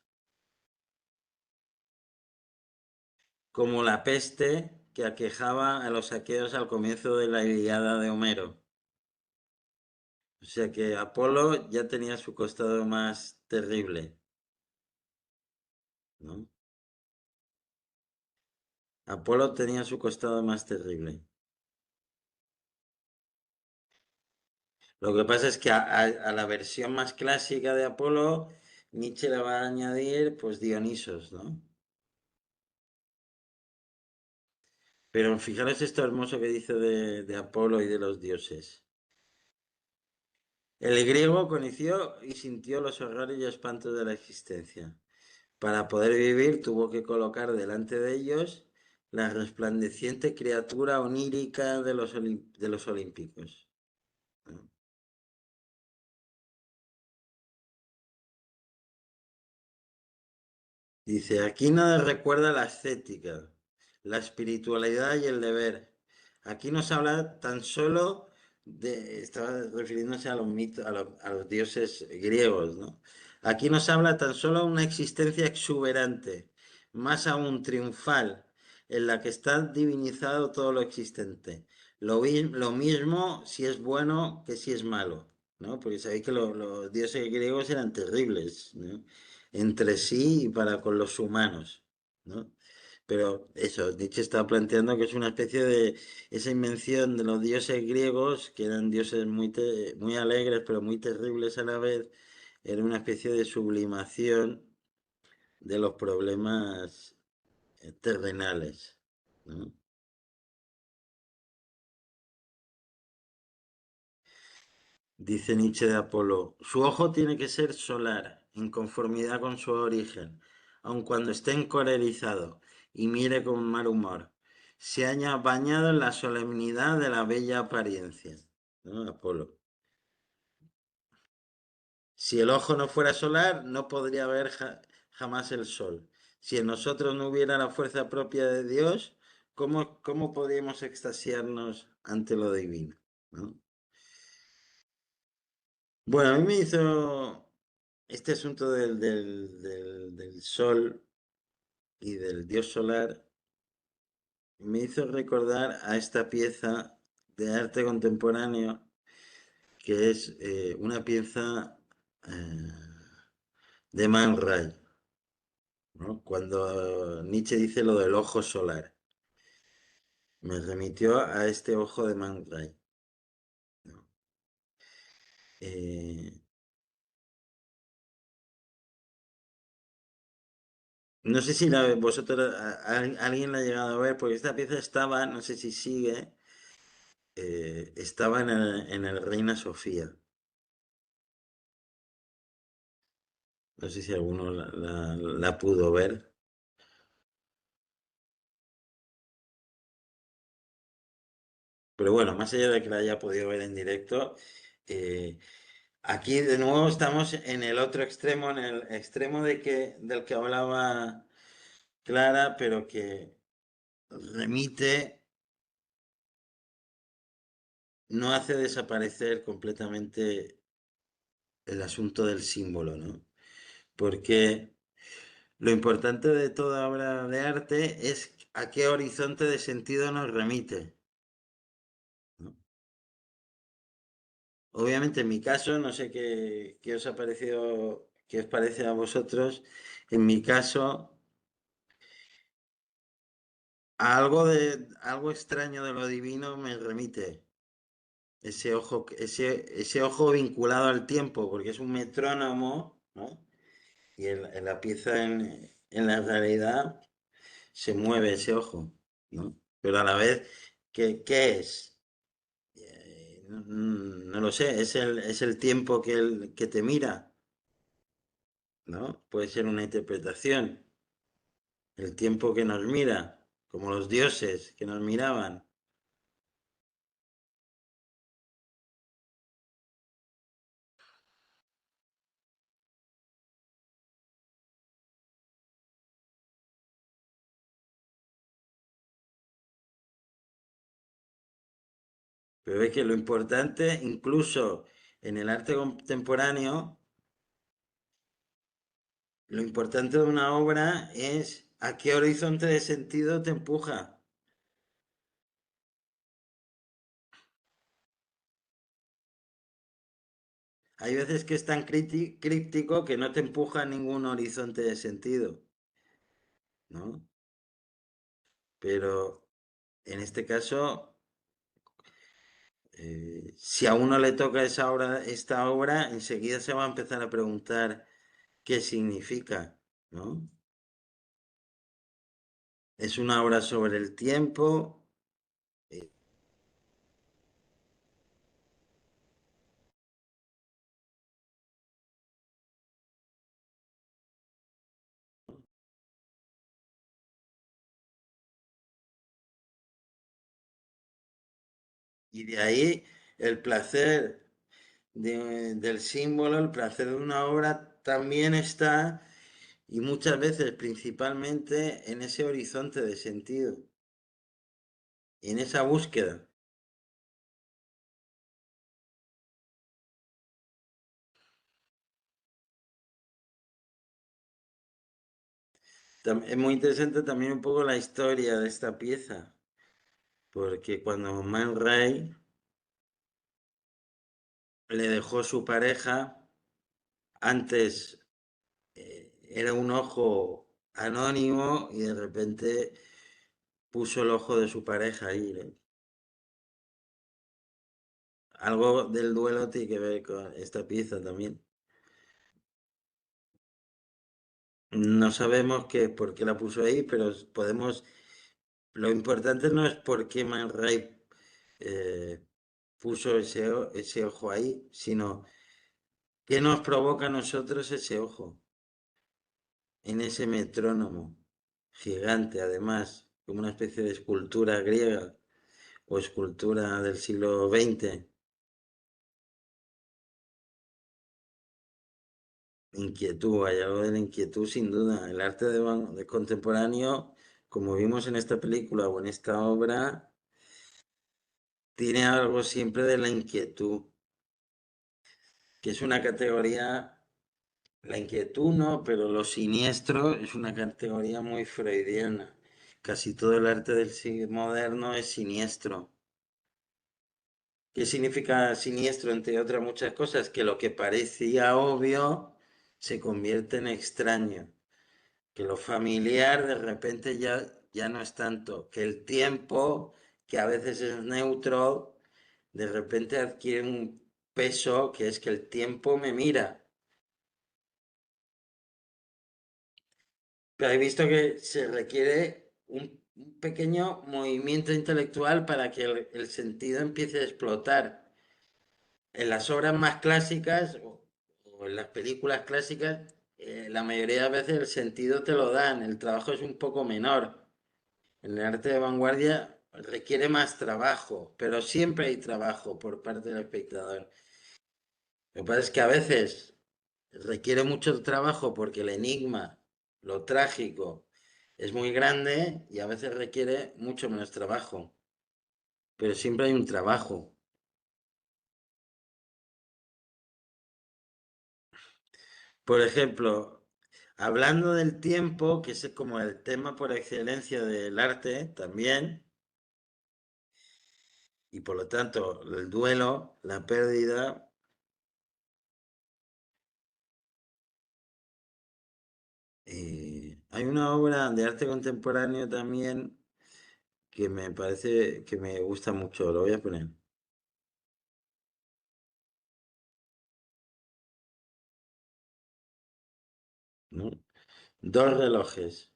como la peste que aquejaba a los aqueos al comienzo de la Ilíada de Homero. O sea que Apolo ya tenía su costado más terrible, ¿no? Apolo tenía su costado más terrible. Lo que pasa es que a la versión más clásica de Apolo, Nietzsche le va a añadir, pues, Dionisos, ¿no? Pero fijaros esto hermoso que dice de Apolo y de los dioses. El griego conoció y sintió los horrores y espantos de la existencia. Para poder vivir tuvo que colocar delante de ellos la resplandeciente criatura onírica de los olímpicos, ¿no? Dice, aquí nada recuerda la estética, la espiritualidad y el deber. Aquí nos habla tan solo de, estaba refiriéndose a los mitos, a los dioses griegos, ¿no? Aquí nos habla tan solo de una existencia exuberante, más aún triunfal, en la que está divinizado todo lo existente. Lo mismo si es bueno que si es malo, ¿no? Porque sabéis que los dioses griegos eran terribles, ¿no? Entre sí y para con los humanos, ¿no? Pero eso, Nietzsche está planteando que es una especie de esa invención de los dioses griegos, que eran dioses muy alegres, pero muy terribles a la vez, era una especie de sublimación de los problemas terrenales, ¿no? Dice Nietzsche de Apolo, su ojo tiene que ser solar, en conformidad con su origen, aun cuando esté encolerizado y mire con mal humor. Se haya bañado en la solemnidad de la bella apariencia, ¿no? Apolo. Si el ojo no fuera solar, no podría ver jamás el sol. Si en nosotros no hubiera la fuerza propia de Dios, ¿cómo podríamos extasiarnos ante lo divino? ¿No? Bueno, a mí me hizo este asunto del sol y del dios solar, me hizo recordar a esta pieza de arte contemporáneo que es una pieza de Man Ray, ¿no? Cuando Nietzsche dice lo del ojo solar, me remitió a este ojo de Man Ray, ¿no? Eh, no sé si vosotros, alguien la ha llegado a ver, porque esta pieza estaba, no sé si sigue, estaba en el Reina Sofía. No sé si alguno la pudo ver. Pero bueno, más allá de que la haya podido ver en directo, eh, aquí de nuevo estamos en el otro extremo, en el extremo del que hablaba Clara, pero que remite, no hace desaparecer completamente el asunto del símbolo, ¿no? Porque lo importante de toda obra de arte es a qué horizonte de sentido nos remite, ¿no? Obviamente en mi caso, no sé qué os ha parecido, qué os parece a vosotros, en mi caso, algo extraño de lo divino me remite. Ese ojo vinculado al tiempo, porque es un metrónomo, ¿no? Y en la pieza en la realidad se mueve ese ojo, ¿no? Pero a la vez, ¿qué es? No lo sé, es el tiempo que te mira, ¿no? Puede ser una interpretación. El tiempo que nos mira, como los dioses que nos miraban. Pero es que lo importante, incluso en el arte contemporáneo, lo importante de una obra es a qué horizonte de sentido te empuja. Hay veces que es tan críptico que no te empuja a ningún horizonte de sentido, ¿no? Pero en este caso, si a uno le toca esta obra, enseguida se va a empezar a preguntar qué significa, ¿no? Es una obra sobre el tiempo. eh, y de ahí el placer del símbolo, el placer de una obra también está, y muchas veces principalmente en ese horizonte de sentido, en esa búsqueda. Es muy interesante también un poco la historia de esta pieza, porque cuando Man Ray le dejó su pareja, antes era un ojo anónimo y de repente puso el ojo de su pareja ahí, ¿no? Algo del duelo tiene que ver con esta pieza también. No sabemos por qué la puso ahí, pero podemos. Lo importante no es por qué Man Ray eh, puso ese ojo ahí, sino qué nos provoca a nosotros ese ojo en ese metrónomo gigante, además, como una especie de escultura griega o escultura del siglo XX. Inquietud, hay algo de la inquietud sin duda. El arte de contemporáneo, como vimos en esta película o en esta obra, tiene algo siempre de la inquietud, que es una categoría, la inquietud no, pero lo siniestro es una categoría muy freudiana. Casi todo el arte del siglo moderno es siniestro. ¿Qué significa siniestro, entre otras muchas cosas? Que lo que parecía obvio se convierte en extraño. Que lo familiar de repente ya no es tanto, que el tiempo, que a veces es neutro, de repente adquiere un peso que es que el tiempo me mira. Pero he visto que se requiere un pequeño movimiento intelectual para que el sentido empiece a explotar. En las obras más clásicas o en las películas clásicas, la mayoría de veces el sentido te lo dan, el trabajo es un poco menor. En el arte de vanguardia requiere más trabajo, pero siempre hay trabajo por parte del espectador. Lo que pasa es que a veces requiere mucho trabajo porque el enigma, lo trágico, es muy grande y a veces requiere mucho menos trabajo, pero siempre hay un trabajo. Por ejemplo, hablando del tiempo, que es como el tema por excelencia del arte también, y por lo tanto el duelo, la pérdida. Hay una obra de arte contemporáneo también que me parece que me gusta mucho, lo voy a poner, ¿no? Dos relojes.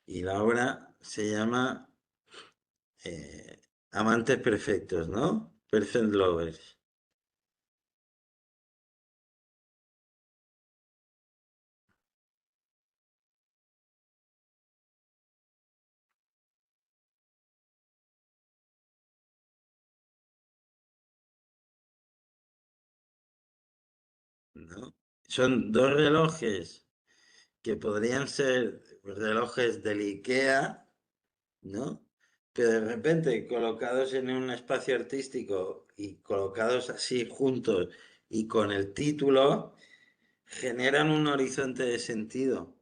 Y la obra se llama Amantes Perfectos, ¿no? Perfect Lovers, ¿no? Son dos relojes que podrían ser relojes del IKEA, ¿no? pero de repente colocados en un espacio artístico y colocados así juntos y con el título, generan un horizonte de sentido.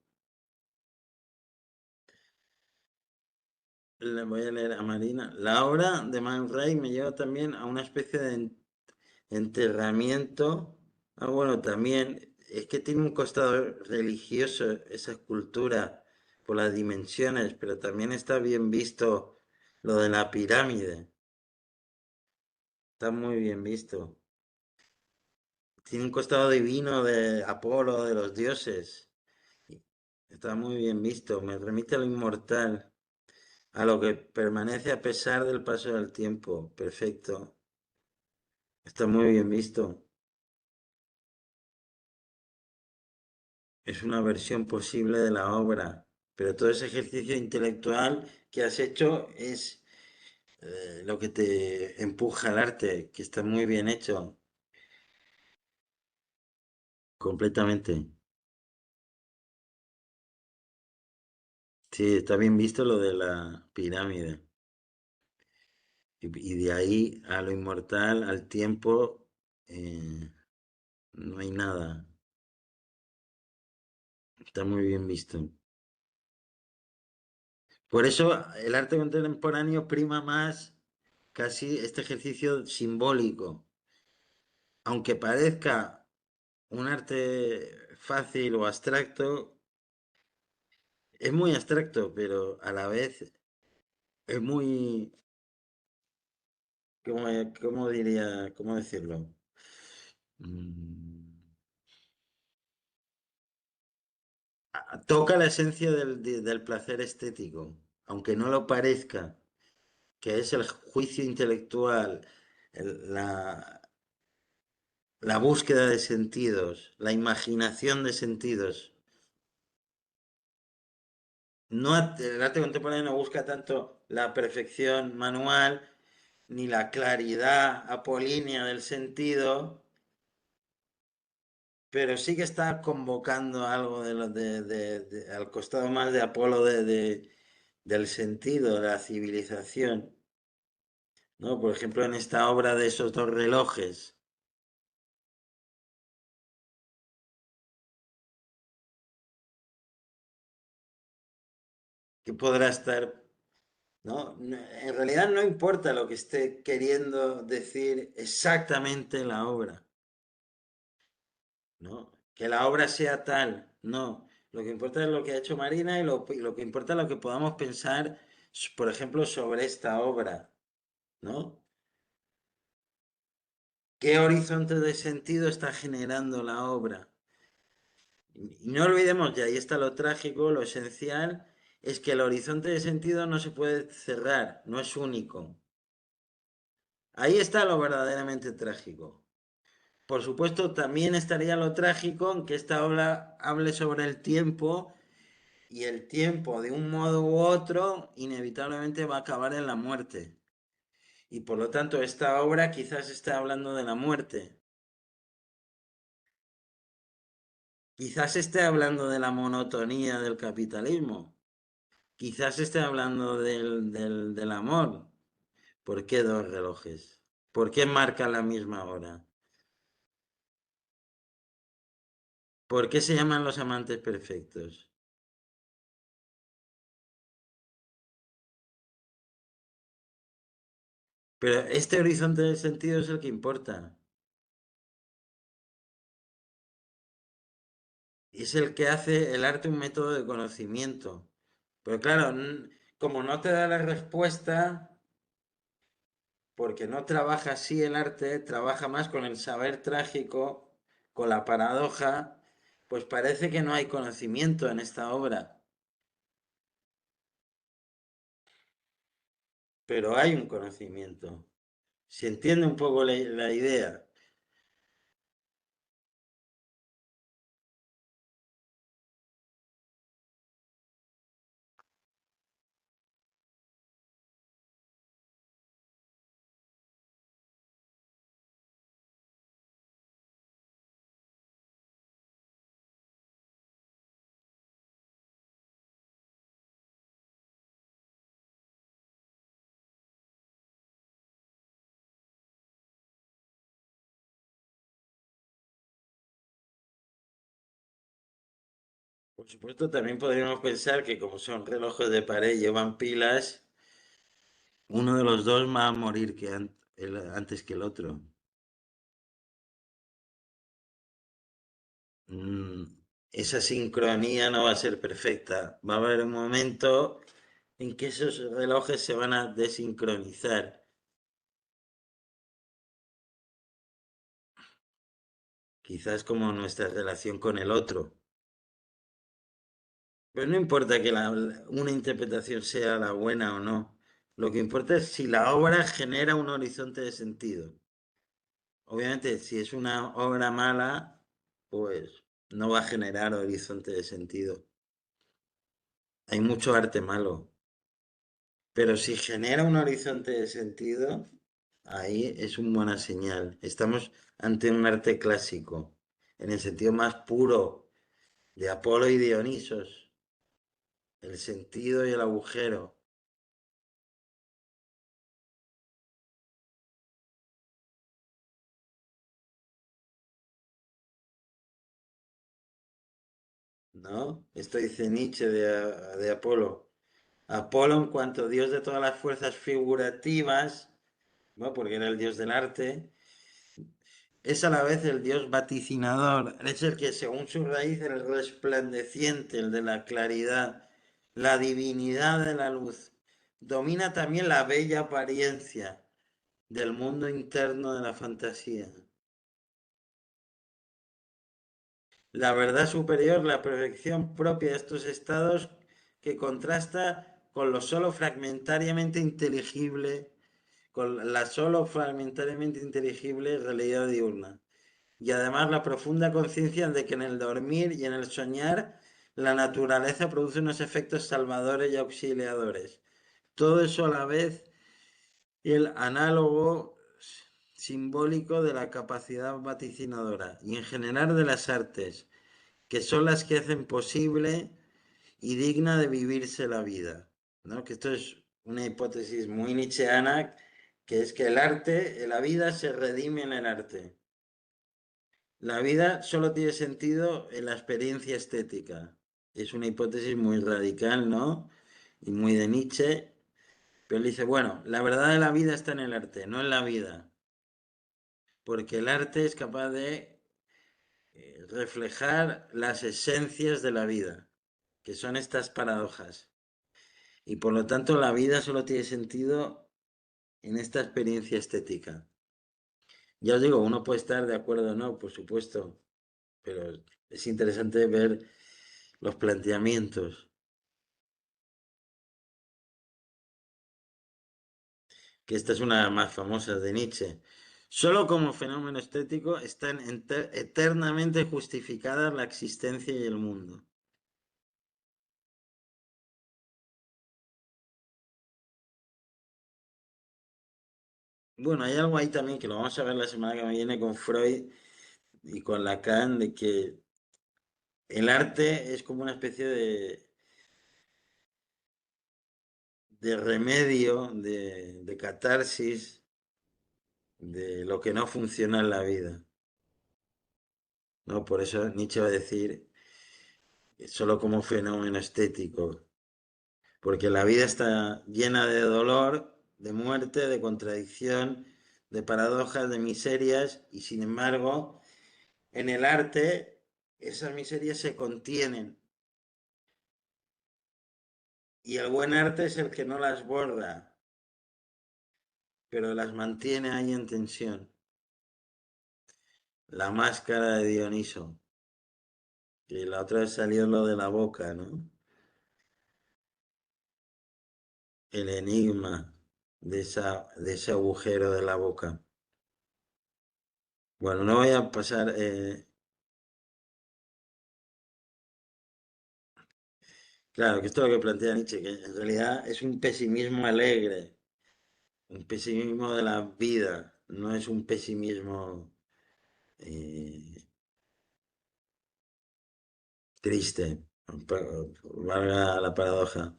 Le voy a leer a Marina. La obra de Man Ray me lleva también a una especie de enterramiento. Ah, bueno, también es que tiene un costado religioso esa escultura por las dimensiones, pero también está bien visto lo de la pirámide. Está muy bien visto. Tiene un costado divino de Apolo, de los dioses. Está muy bien visto. Me remite a lo inmortal, a lo que permanece a pesar del paso del tiempo. Perfecto. Está muy bien visto. Es una versión posible de la obra, pero todo ese ejercicio intelectual que has hecho es lo que te empuja al arte, que está muy bien hecho, completamente. Sí, está bien visto lo de la pirámide. Y de ahí a lo inmortal, al tiempo, eh, no hay nada. Está muy bien visto. Por eso el arte contemporáneo prima más casi este ejercicio simbólico. Aunque parezca un arte fácil o abstracto, es muy abstracto, pero a la vez es muy, ¿cómo diría, cómo decirlo? Mm, Toca la esencia del placer estético, aunque no lo parezca, que es el juicio intelectual, la búsqueda de sentidos, la imaginación de sentidos. No, el arte contemporáneo no busca tanto la perfección manual ni la claridad apolínea del sentido, pero sí que está convocando algo al costado más de Apolo del sentido, de la civilización, ¿no? Por ejemplo, en esta obra de esos dos relojes, que podrá estar, ¿no? En realidad no importa lo que esté queriendo decir exactamente la obra, ¿no? Que la obra sea tal, no. Lo que importa es lo que ha hecho Marina y lo que importa es lo que podamos pensar, por ejemplo, sobre esta obra, ¿no? ¿Qué horizonte de sentido está generando la obra? Y no olvidemos, y ahí está lo trágico, lo esencial, es que el horizonte de sentido no se puede cerrar, no es único. Ahí está lo verdaderamente trágico. Por supuesto, también estaría lo trágico en que esta obra hable sobre el tiempo y el tiempo, de un modo u otro, inevitablemente va a acabar en la muerte. Y por lo tanto, esta obra quizás esté hablando de la muerte. Quizás esté hablando de la monotonía del capitalismo. Quizás esté hablando del amor. ¿Por qué dos relojes? ¿Por qué marcan la misma hora? ¿Por qué se llaman los amantes perfectos? Pero este horizonte del sentido es el que importa. Es el que hace el arte un método de conocimiento. Pero claro, como no te da la respuesta, porque no trabaja así el arte, trabaja más con el saber trágico, con la paradoja, pues parece que no hay conocimiento en esta obra. Pero hay un conocimiento. Se entiende un poco la idea. Por supuesto, también podríamos pensar que como son relojes de pared y llevan pilas, uno de los dos va a morir antes que el otro. Mm, esa sincronía no va a ser perfecta. Va a haber un momento en que esos relojes se van a desincronizar. Quizás como nuestra relación con el otro. Pero no importa que una interpretación sea la buena o no. Lo que importa es si la obra genera un horizonte de sentido. Obviamente, si es una obra mala, pues no va a generar horizonte de sentido. Hay mucho arte malo. Pero si genera un horizonte de sentido, ahí es una buena señal. Estamos ante un arte clásico, en el sentido más puro de Apolo y Dionisos, el sentido y el agujero, ¿no? Esto dice Nietzsche de Apolo. Apolo, en cuanto dios de todas las fuerzas figurativas, ¿no? Porque era el dios del arte, es a la vez el dios vaticinador, es el que según su raíz el resplandeciente, el de la claridad, la divinidad de la luz. Domina también la bella apariencia del mundo interno de la fantasía. La verdad superior, la perfección propia de estos estados que contrasta con lo solo fragmentariamente inteligible, con la solo fragmentariamente inteligible realidad diurna. Y además la profunda conciencia de que en el dormir y en el soñar la naturaleza produce unos efectos salvadores y auxiliadores. Todo eso a la vez y el análogo simbólico de la capacidad vaticinadora y en general de las artes, que son las que hacen posible y digna de vivirse la vida. ¿No? Que esto es una hipótesis muy nietzscheana, que es que el arte, la vida se redime en el arte. La vida solo tiene sentido en la experiencia estética. Es una hipótesis muy radical, ¿no? Y muy de Nietzsche. Pero él dice, bueno, la verdad de la vida está en el arte, no en la vida. Porque el arte es capaz de reflejar las esencias de la vida, que son estas paradojas. Y por lo tanto la vida solo tiene sentido en esta experiencia estética. Ya os digo, uno puede estar de acuerdo o no, por supuesto, pero es interesante ver los planteamientos, que esta es una de las más famosas de Nietzsche. Solo como fenómeno estético están eternamente justificadas la existencia y el mundo. Bueno, hay algo ahí también que lo vamos a ver la semana que viene con Freud y con Lacan, de que el arte es como una especie de remedio, de catarsis de lo que no funciona en la vida. ¿No? Por eso Nietzsche va a decir solo como fenómeno estético, porque la vida está llena de dolor, de muerte, de contradicción, de paradojas, de miserias, y sin embargo, en el arte esas miserias se contienen, y el buen arte es el que no las borra, pero las mantiene ahí en tensión. La máscara de Dioniso, que la otra vez salió lo de la boca, ¿no? El enigma de ese agujero de la boca. Bueno, no voy a pasar. Claro, que esto es lo que plantea Nietzsche, que en realidad es un pesimismo alegre, un pesimismo de la vida, no es un pesimismo eh, triste, valga la paradoja.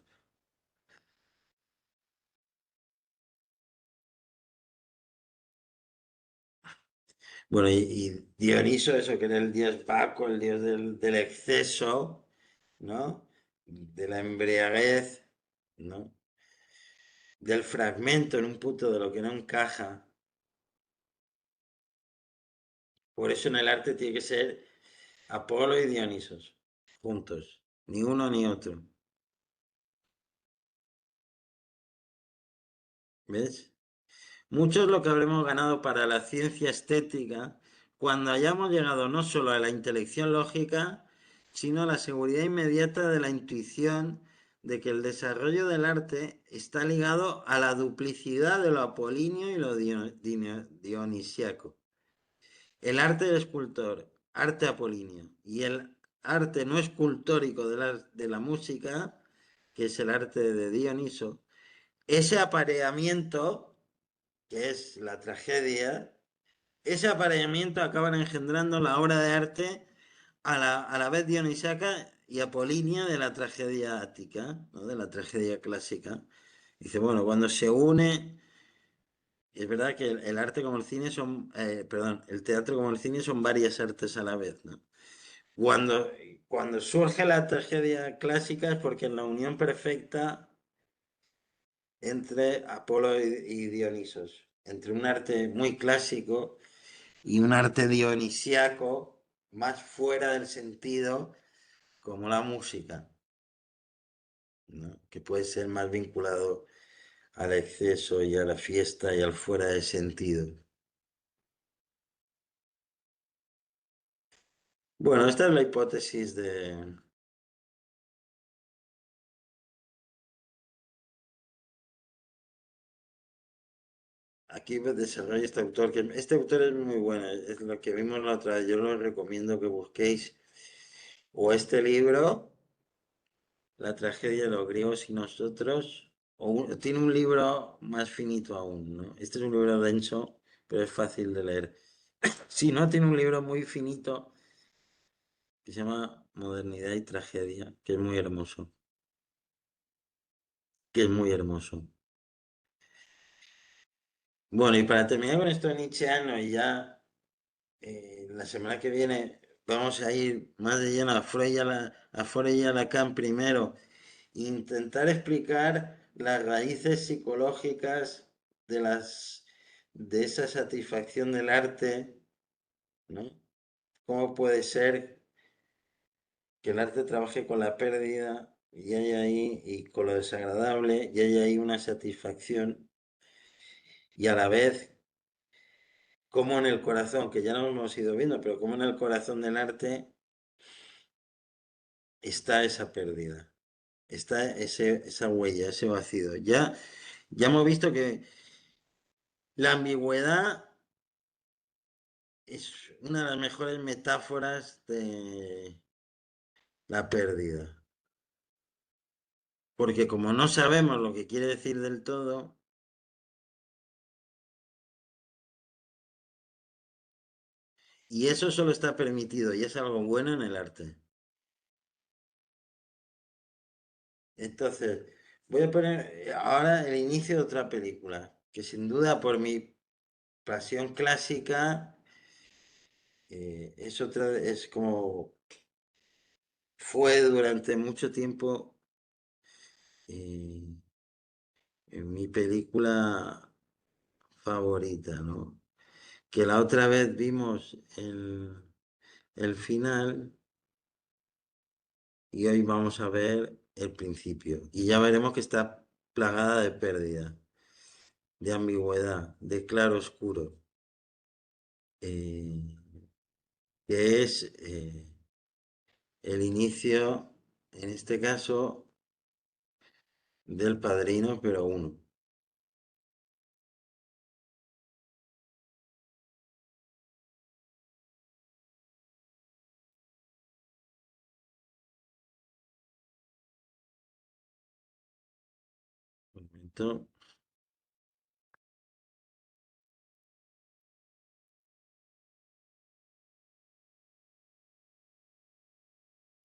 Bueno, y Dioniso, eso que era el dios Baco, el dios del exceso, ¿no? De la embriaguez, ¿no? Del fragmento en un punto de lo que no encaja. Por eso en el arte tiene que ser Apolo y Dionisos, juntos, ni uno ni otro. ¿Ves? Mucho es lo que habremos ganado para la ciencia estética cuando hayamos llegado no solo a la intelección lógica, sino a la seguridad inmediata de la intuición de que el desarrollo del arte está ligado a la duplicidad de lo apolíneo y lo dionisíaco. El arte del escultor, arte apolíneo, y el arte no escultórico de la música, que es el arte de Dioniso, ese apareamiento, que es la tragedia, ese apareamiento acaban engendrando la obra de arte a la vez dionisiaca y apolínea de la tragedia ática, ¿no? De la tragedia clásica. Dice, bueno, cuando se une, es verdad que el arte como el cine son, perdón, el teatro como el cine son varias artes a la vez, ¿no? Cuando, cuando surge la tragedia clásica es porque en la unión perfecta entre Apolo y Dionisos, entre un arte muy clásico y un arte dionisiaco más fuera del sentido, como la música, ¿no? Que puede ser más vinculado al exceso y a la fiesta y al fuera de sentido. Bueno, esta es la hipótesis de... Aquí desarrolla este autor, que este autor es muy bueno, es lo que vimos la otra vez, yo lo recomiendo que busquéis o este libro, La tragedia de los griegos y nosotros, tiene un libro más finito aún, ¿no? Este es un libro denso, pero es fácil de leer. Si no, tiene un libro muy finito que se llama Modernidad y Tragedia, que es muy hermoso, que es muy hermoso. Bueno, y para terminar con esto nietzscheano, y ya la semana que viene vamos a ir más de lleno a Freud y a Lacan primero, e intentar explicar las raíces psicológicas de esa satisfacción del arte, ¿no? ¿Cómo puede ser que el arte trabaje con la pérdida y hay ahí, y con lo desagradable, y hay ahí una satisfacción, y a la vez, como en el corazón, que ya no lo hemos ido viendo, pero como en el corazón del arte está esa pérdida, está esa huella, ese vacío. Ya hemos visto que la ambigüedad es una de las mejores metáforas de la pérdida. Porque como no sabemos lo que quiere decir del todo, y eso solo está permitido y es algo bueno en el arte. Entonces, voy a poner ahora el inicio de otra película, que sin duda por mi pasión clásica es como fue durante mucho tiempo eh, mi película favorita, ¿no? Que la otra vez vimos el final y hoy vamos a ver el principio. Y ya veremos que está plagada de pérdida, de ambigüedad, de claro oscuro, eh, que es el inicio, en este caso, del Padrino, pero uno. Un momento.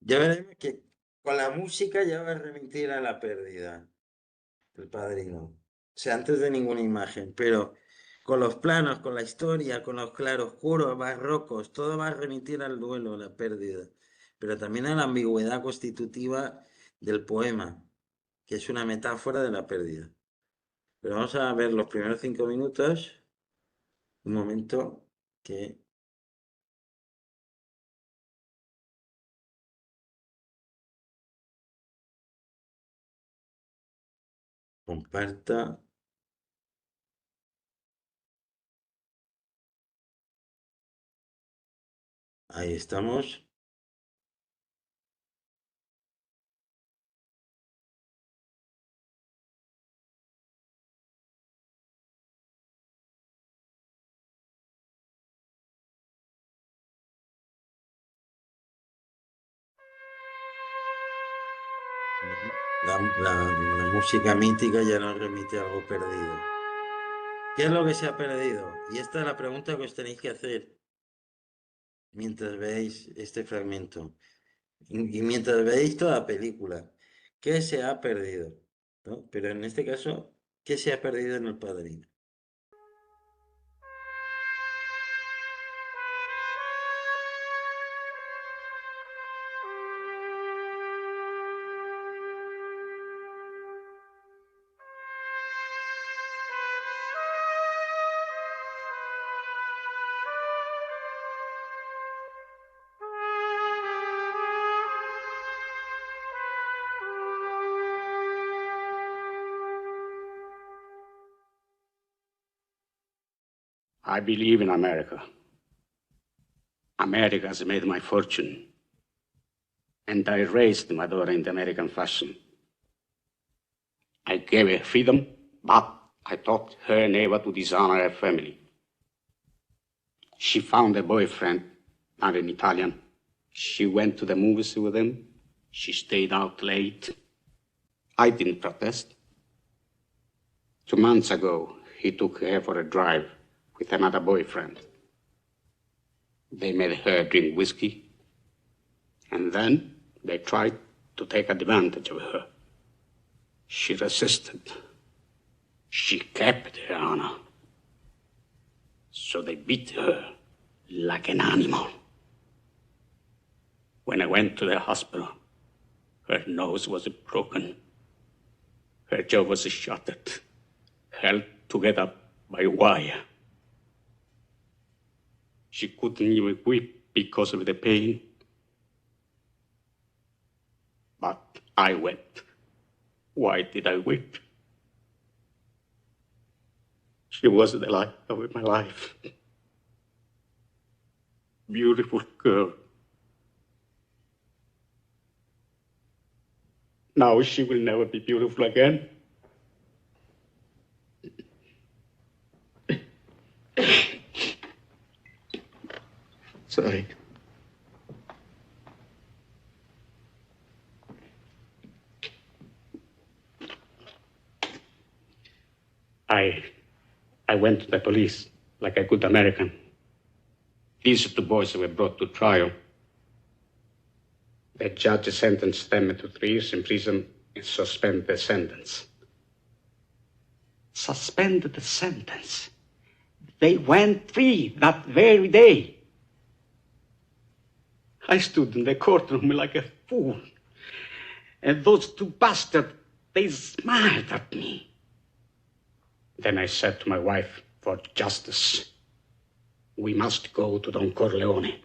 Ya veremos que con la música ya va a remitir a la pérdida, el Padrino. O sea, antes de ninguna imagen, pero con los planos, con la historia, con los claroscuros barrocos, todo va a remitir al duelo, a la pérdida. pero también a la ambigüedad constitutiva del poema, que es una metáfora de la pérdida. Pero vamos a ver los primeros 5 minutos. Un momento que comparta. Ahí estamos. La música mítica ya nos remite a algo perdido. ¿Qué es lo que se ha perdido? Y esta es la pregunta que os tenéis que hacer mientras veis este fragmento. Y mientras veis toda la película. ¿Qué se ha perdido? ¿No? Pero en este caso, ¿qué se ha perdido en El Padrino? I believe in America. America has made my fortune. And I raised my daughter in the American fashion. I gave her freedom, but I taught her never to dishonor her family. She found a boyfriend, not an Italian. She went to the movies with him. She stayed out late. I didn't protest. 2 months ago, he took her for a drive with another boyfriend. They made her drink whiskey, and then they tried to take advantage of her. She resisted. She kept her honor. So they beat her like an animal. When I went to the hospital, her nose was broken. Her jaw was shattered, held together by wire. She couldn't even weep because of the pain. But I wept. Why did I weep? She was the light of my life. Beautiful girl. Now she will never be beautiful again. Sorry. I went to the police like a good American. These 2 boys were brought to trial. The judge sentenced them to 3 years in prison and suspended the sentence. Suspended the sentence? They went free that very day. I stood in the courtroom like a fool. And those 2 bastards, they smiled at me. Then I said to my wife, for justice, we must go to Don Corleone.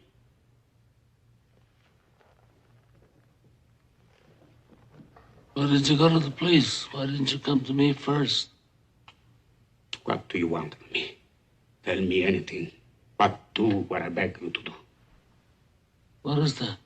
Why did you go to the police? Why didn't you come to me first? What do you want of me? Tell me anything, but do what I beg you to do. What is that?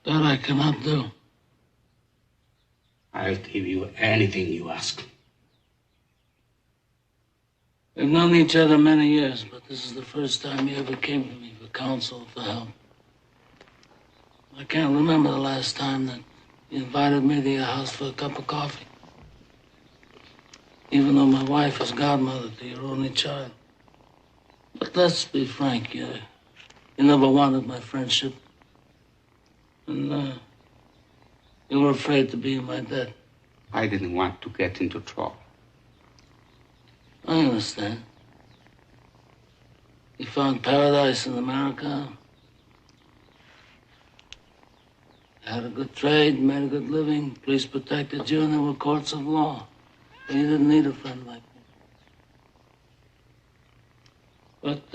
That I cannot do. I'll give you anything you ask. We've known each other many years, but this is the first time you ever came to me for counsel, for help. I can't remember the last time that you invited me to your house for a cup of coffee. even though my wife is godmother to your only child. But let's be frank, you never wanted my friendship. And you were afraid to be in my debt. I didn't want to get into trouble. I understand. You found paradise in America. You had a good trade, made a good living, police protected you, and there were courts of law. And you didn't need a friend like me. But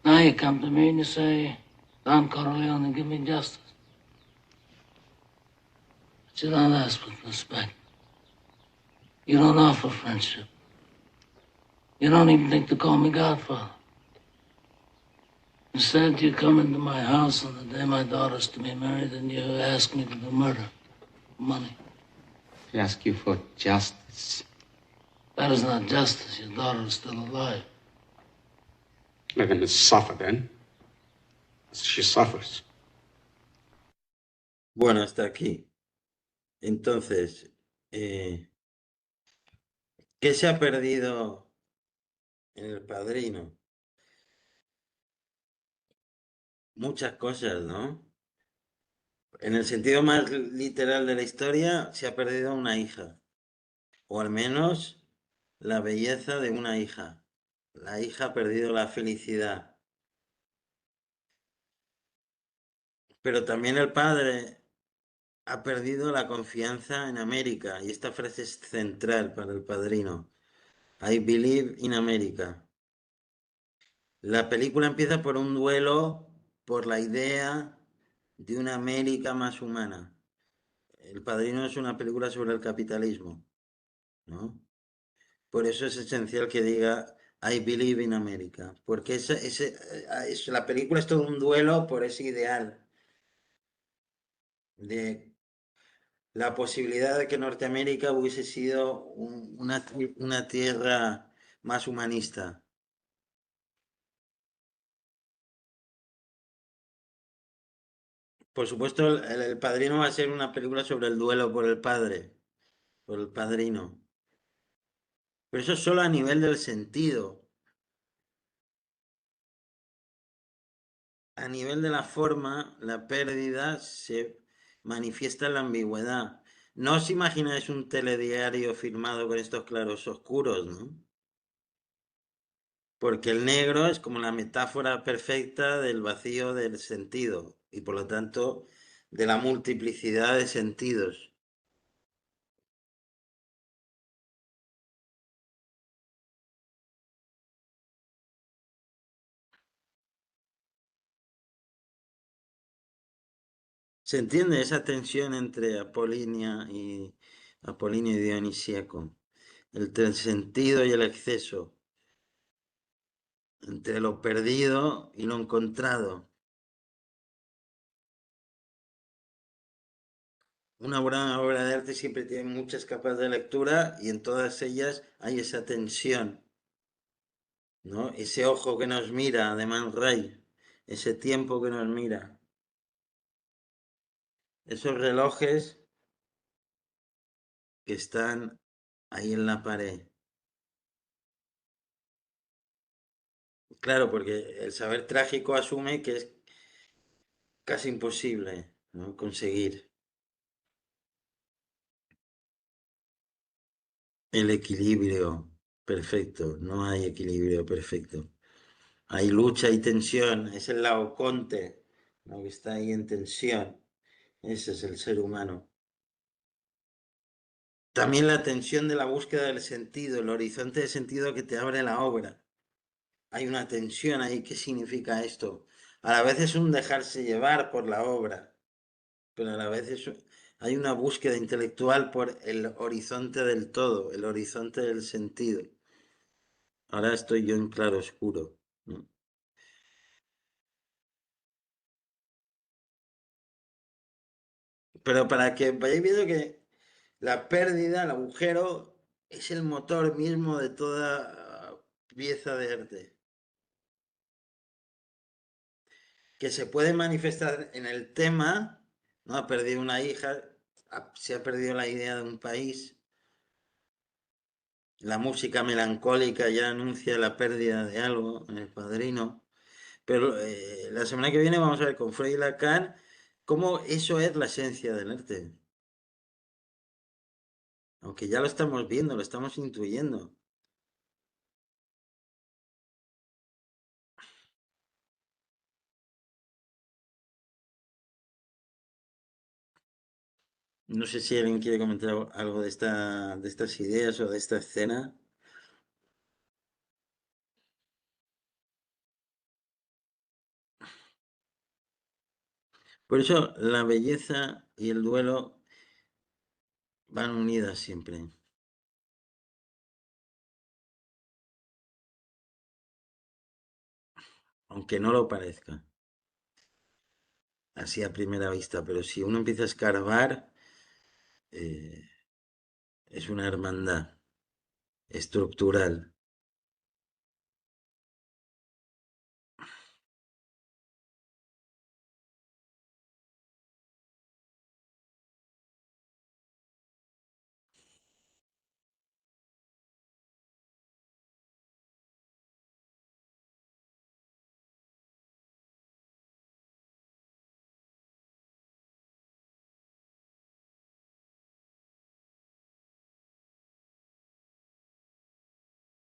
now you come to me and you say, Don Corleone, give me justice. But you don't ask with respect. You don't offer friendship. You don't even think to call me Godfather. Instead, you come into my house on the day my daughter's to be married and you ask me to do murder for money. I ask you for justice. That is not justice. Your daughter is still alive. Let him suffer then. As she suffers. Bueno, hasta aquí. Entonces, ¿qué se ha perdido en El Padrino? Muchas cosas, ¿no? En el sentido más literal de la historia, se ha perdido una hija, o al menos la belleza de una hija. La hija ha perdido la felicidad. Pero también el padre ha perdido la confianza en América, y esta frase es central para El Padrino. I believe in America. La película empieza por un duelo por la idea de una América más humana. El Padrino es una película sobre el capitalismo, ¿no? Por eso es esencial que diga I believe in America, porque la película es todo un duelo por ese ideal de la posibilidad de que Norteamérica hubiese sido una tierra más humanista. Por supuesto, el Padrino va a ser una película sobre el duelo por el padre, por el padrino. Pero eso solo a nivel del sentido. A nivel de la forma, la pérdida se manifiesta en la ambigüedad. No os imagináis un telediario firmado con estos claros oscuros, ¿no? Porque el negro es como la metáfora perfecta del vacío del sentido y por lo tanto de la multiplicidad de sentidos. ¿Se entiende esa tensión entre Apolíneo y Dionisíaco? Entre el sentido y el exceso, entre lo perdido y lo encontrado. Una buena obra de arte siempre tiene muchas capas de lectura y en todas ellas hay esa tensión, ¿no? Ese ojo que nos mira de Man Ray, ese tiempo que nos mira, esos relojes que están ahí en la pared. Claro, porque el saber trágico asume que es casi imposible, ¿no? Conseguir el equilibrio perfecto. No hay equilibrio perfecto. Hay lucha y tensión. Es el Laoconte, ¿no? Que está ahí en tensión. Ese es el ser humano. También la tensión de la búsqueda del sentido, el horizonte de sentido que te abre la obra. Hay una tensión ahí. ¿Qué significa esto? A la vez es un dejarse llevar por la obra, pero a la vez hay una búsqueda intelectual por el horizonte del todo, el horizonte del sentido. Ahora estoy yo en claro oscuro, ¿no? Pero para que vayáis viendo que la pérdida, el agujero, es el motor mismo de toda pieza de arte. Que se puede manifestar en el tema, ¿no? Ha perdido una hija, se ha perdido la idea de un país, La música melancólica ya anuncia la pérdida de algo en El Padrino. Pero la semana que viene vamos a ver con Freud y Lacan cómo eso es la esencia del arte. Aunque ya lo estamos viendo, lo estamos intuyendo. No sé si alguien quiere comentar algo de estas ideas o de esta escena. Por eso la belleza y el duelo van unidas siempre, aunque no lo parezca, así a primera vista. Pero si uno empieza a escarbar, eh, es una hermandad estructural.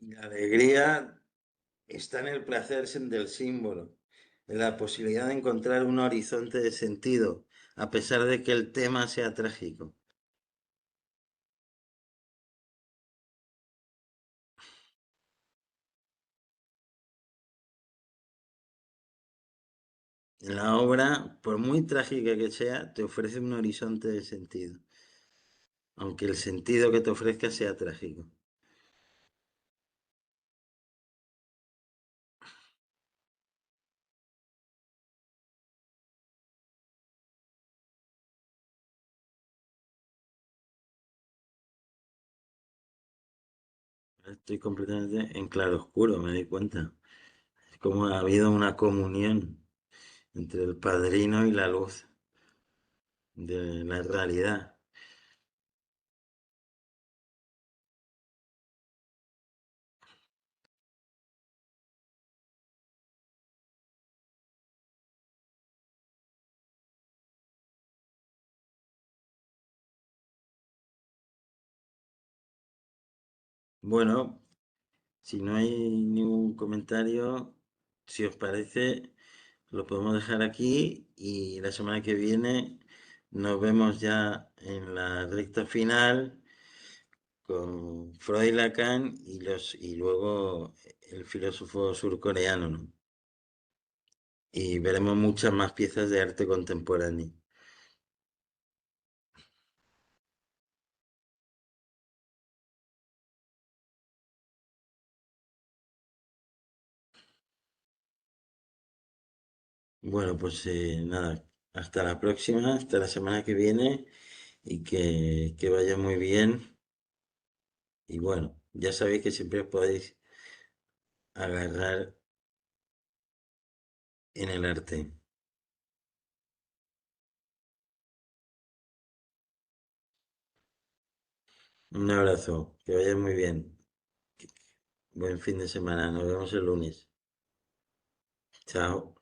Y la alegría está en el placer del símbolo, en la posibilidad de encontrar un horizonte de sentido, a pesar de que el tema sea trágico. La obra, por muy trágica que sea, te ofrece un horizonte de sentido, aunque el sentido que te ofrezca sea trágico. Estoy completamente en claroscuro, me di cuenta. Es como ha habido una comunión entre el padrino y la luz de la realidad. Bueno, si no hay ningún comentario, si os parece, lo podemos dejar aquí y la semana que viene nos vemos ya en la recta final con Freud y Lacan y luego el filósofo surcoreano, ¿no? Y veremos muchas más piezas de arte contemporáneo. Bueno, pues nada, hasta la próxima, hasta la semana que viene y que vaya muy bien. Y bueno, ya sabéis que siempre os podéis agarrar en el arte. Un abrazo, que vaya muy bien. Buen fin de semana, nos vemos el lunes. Chao.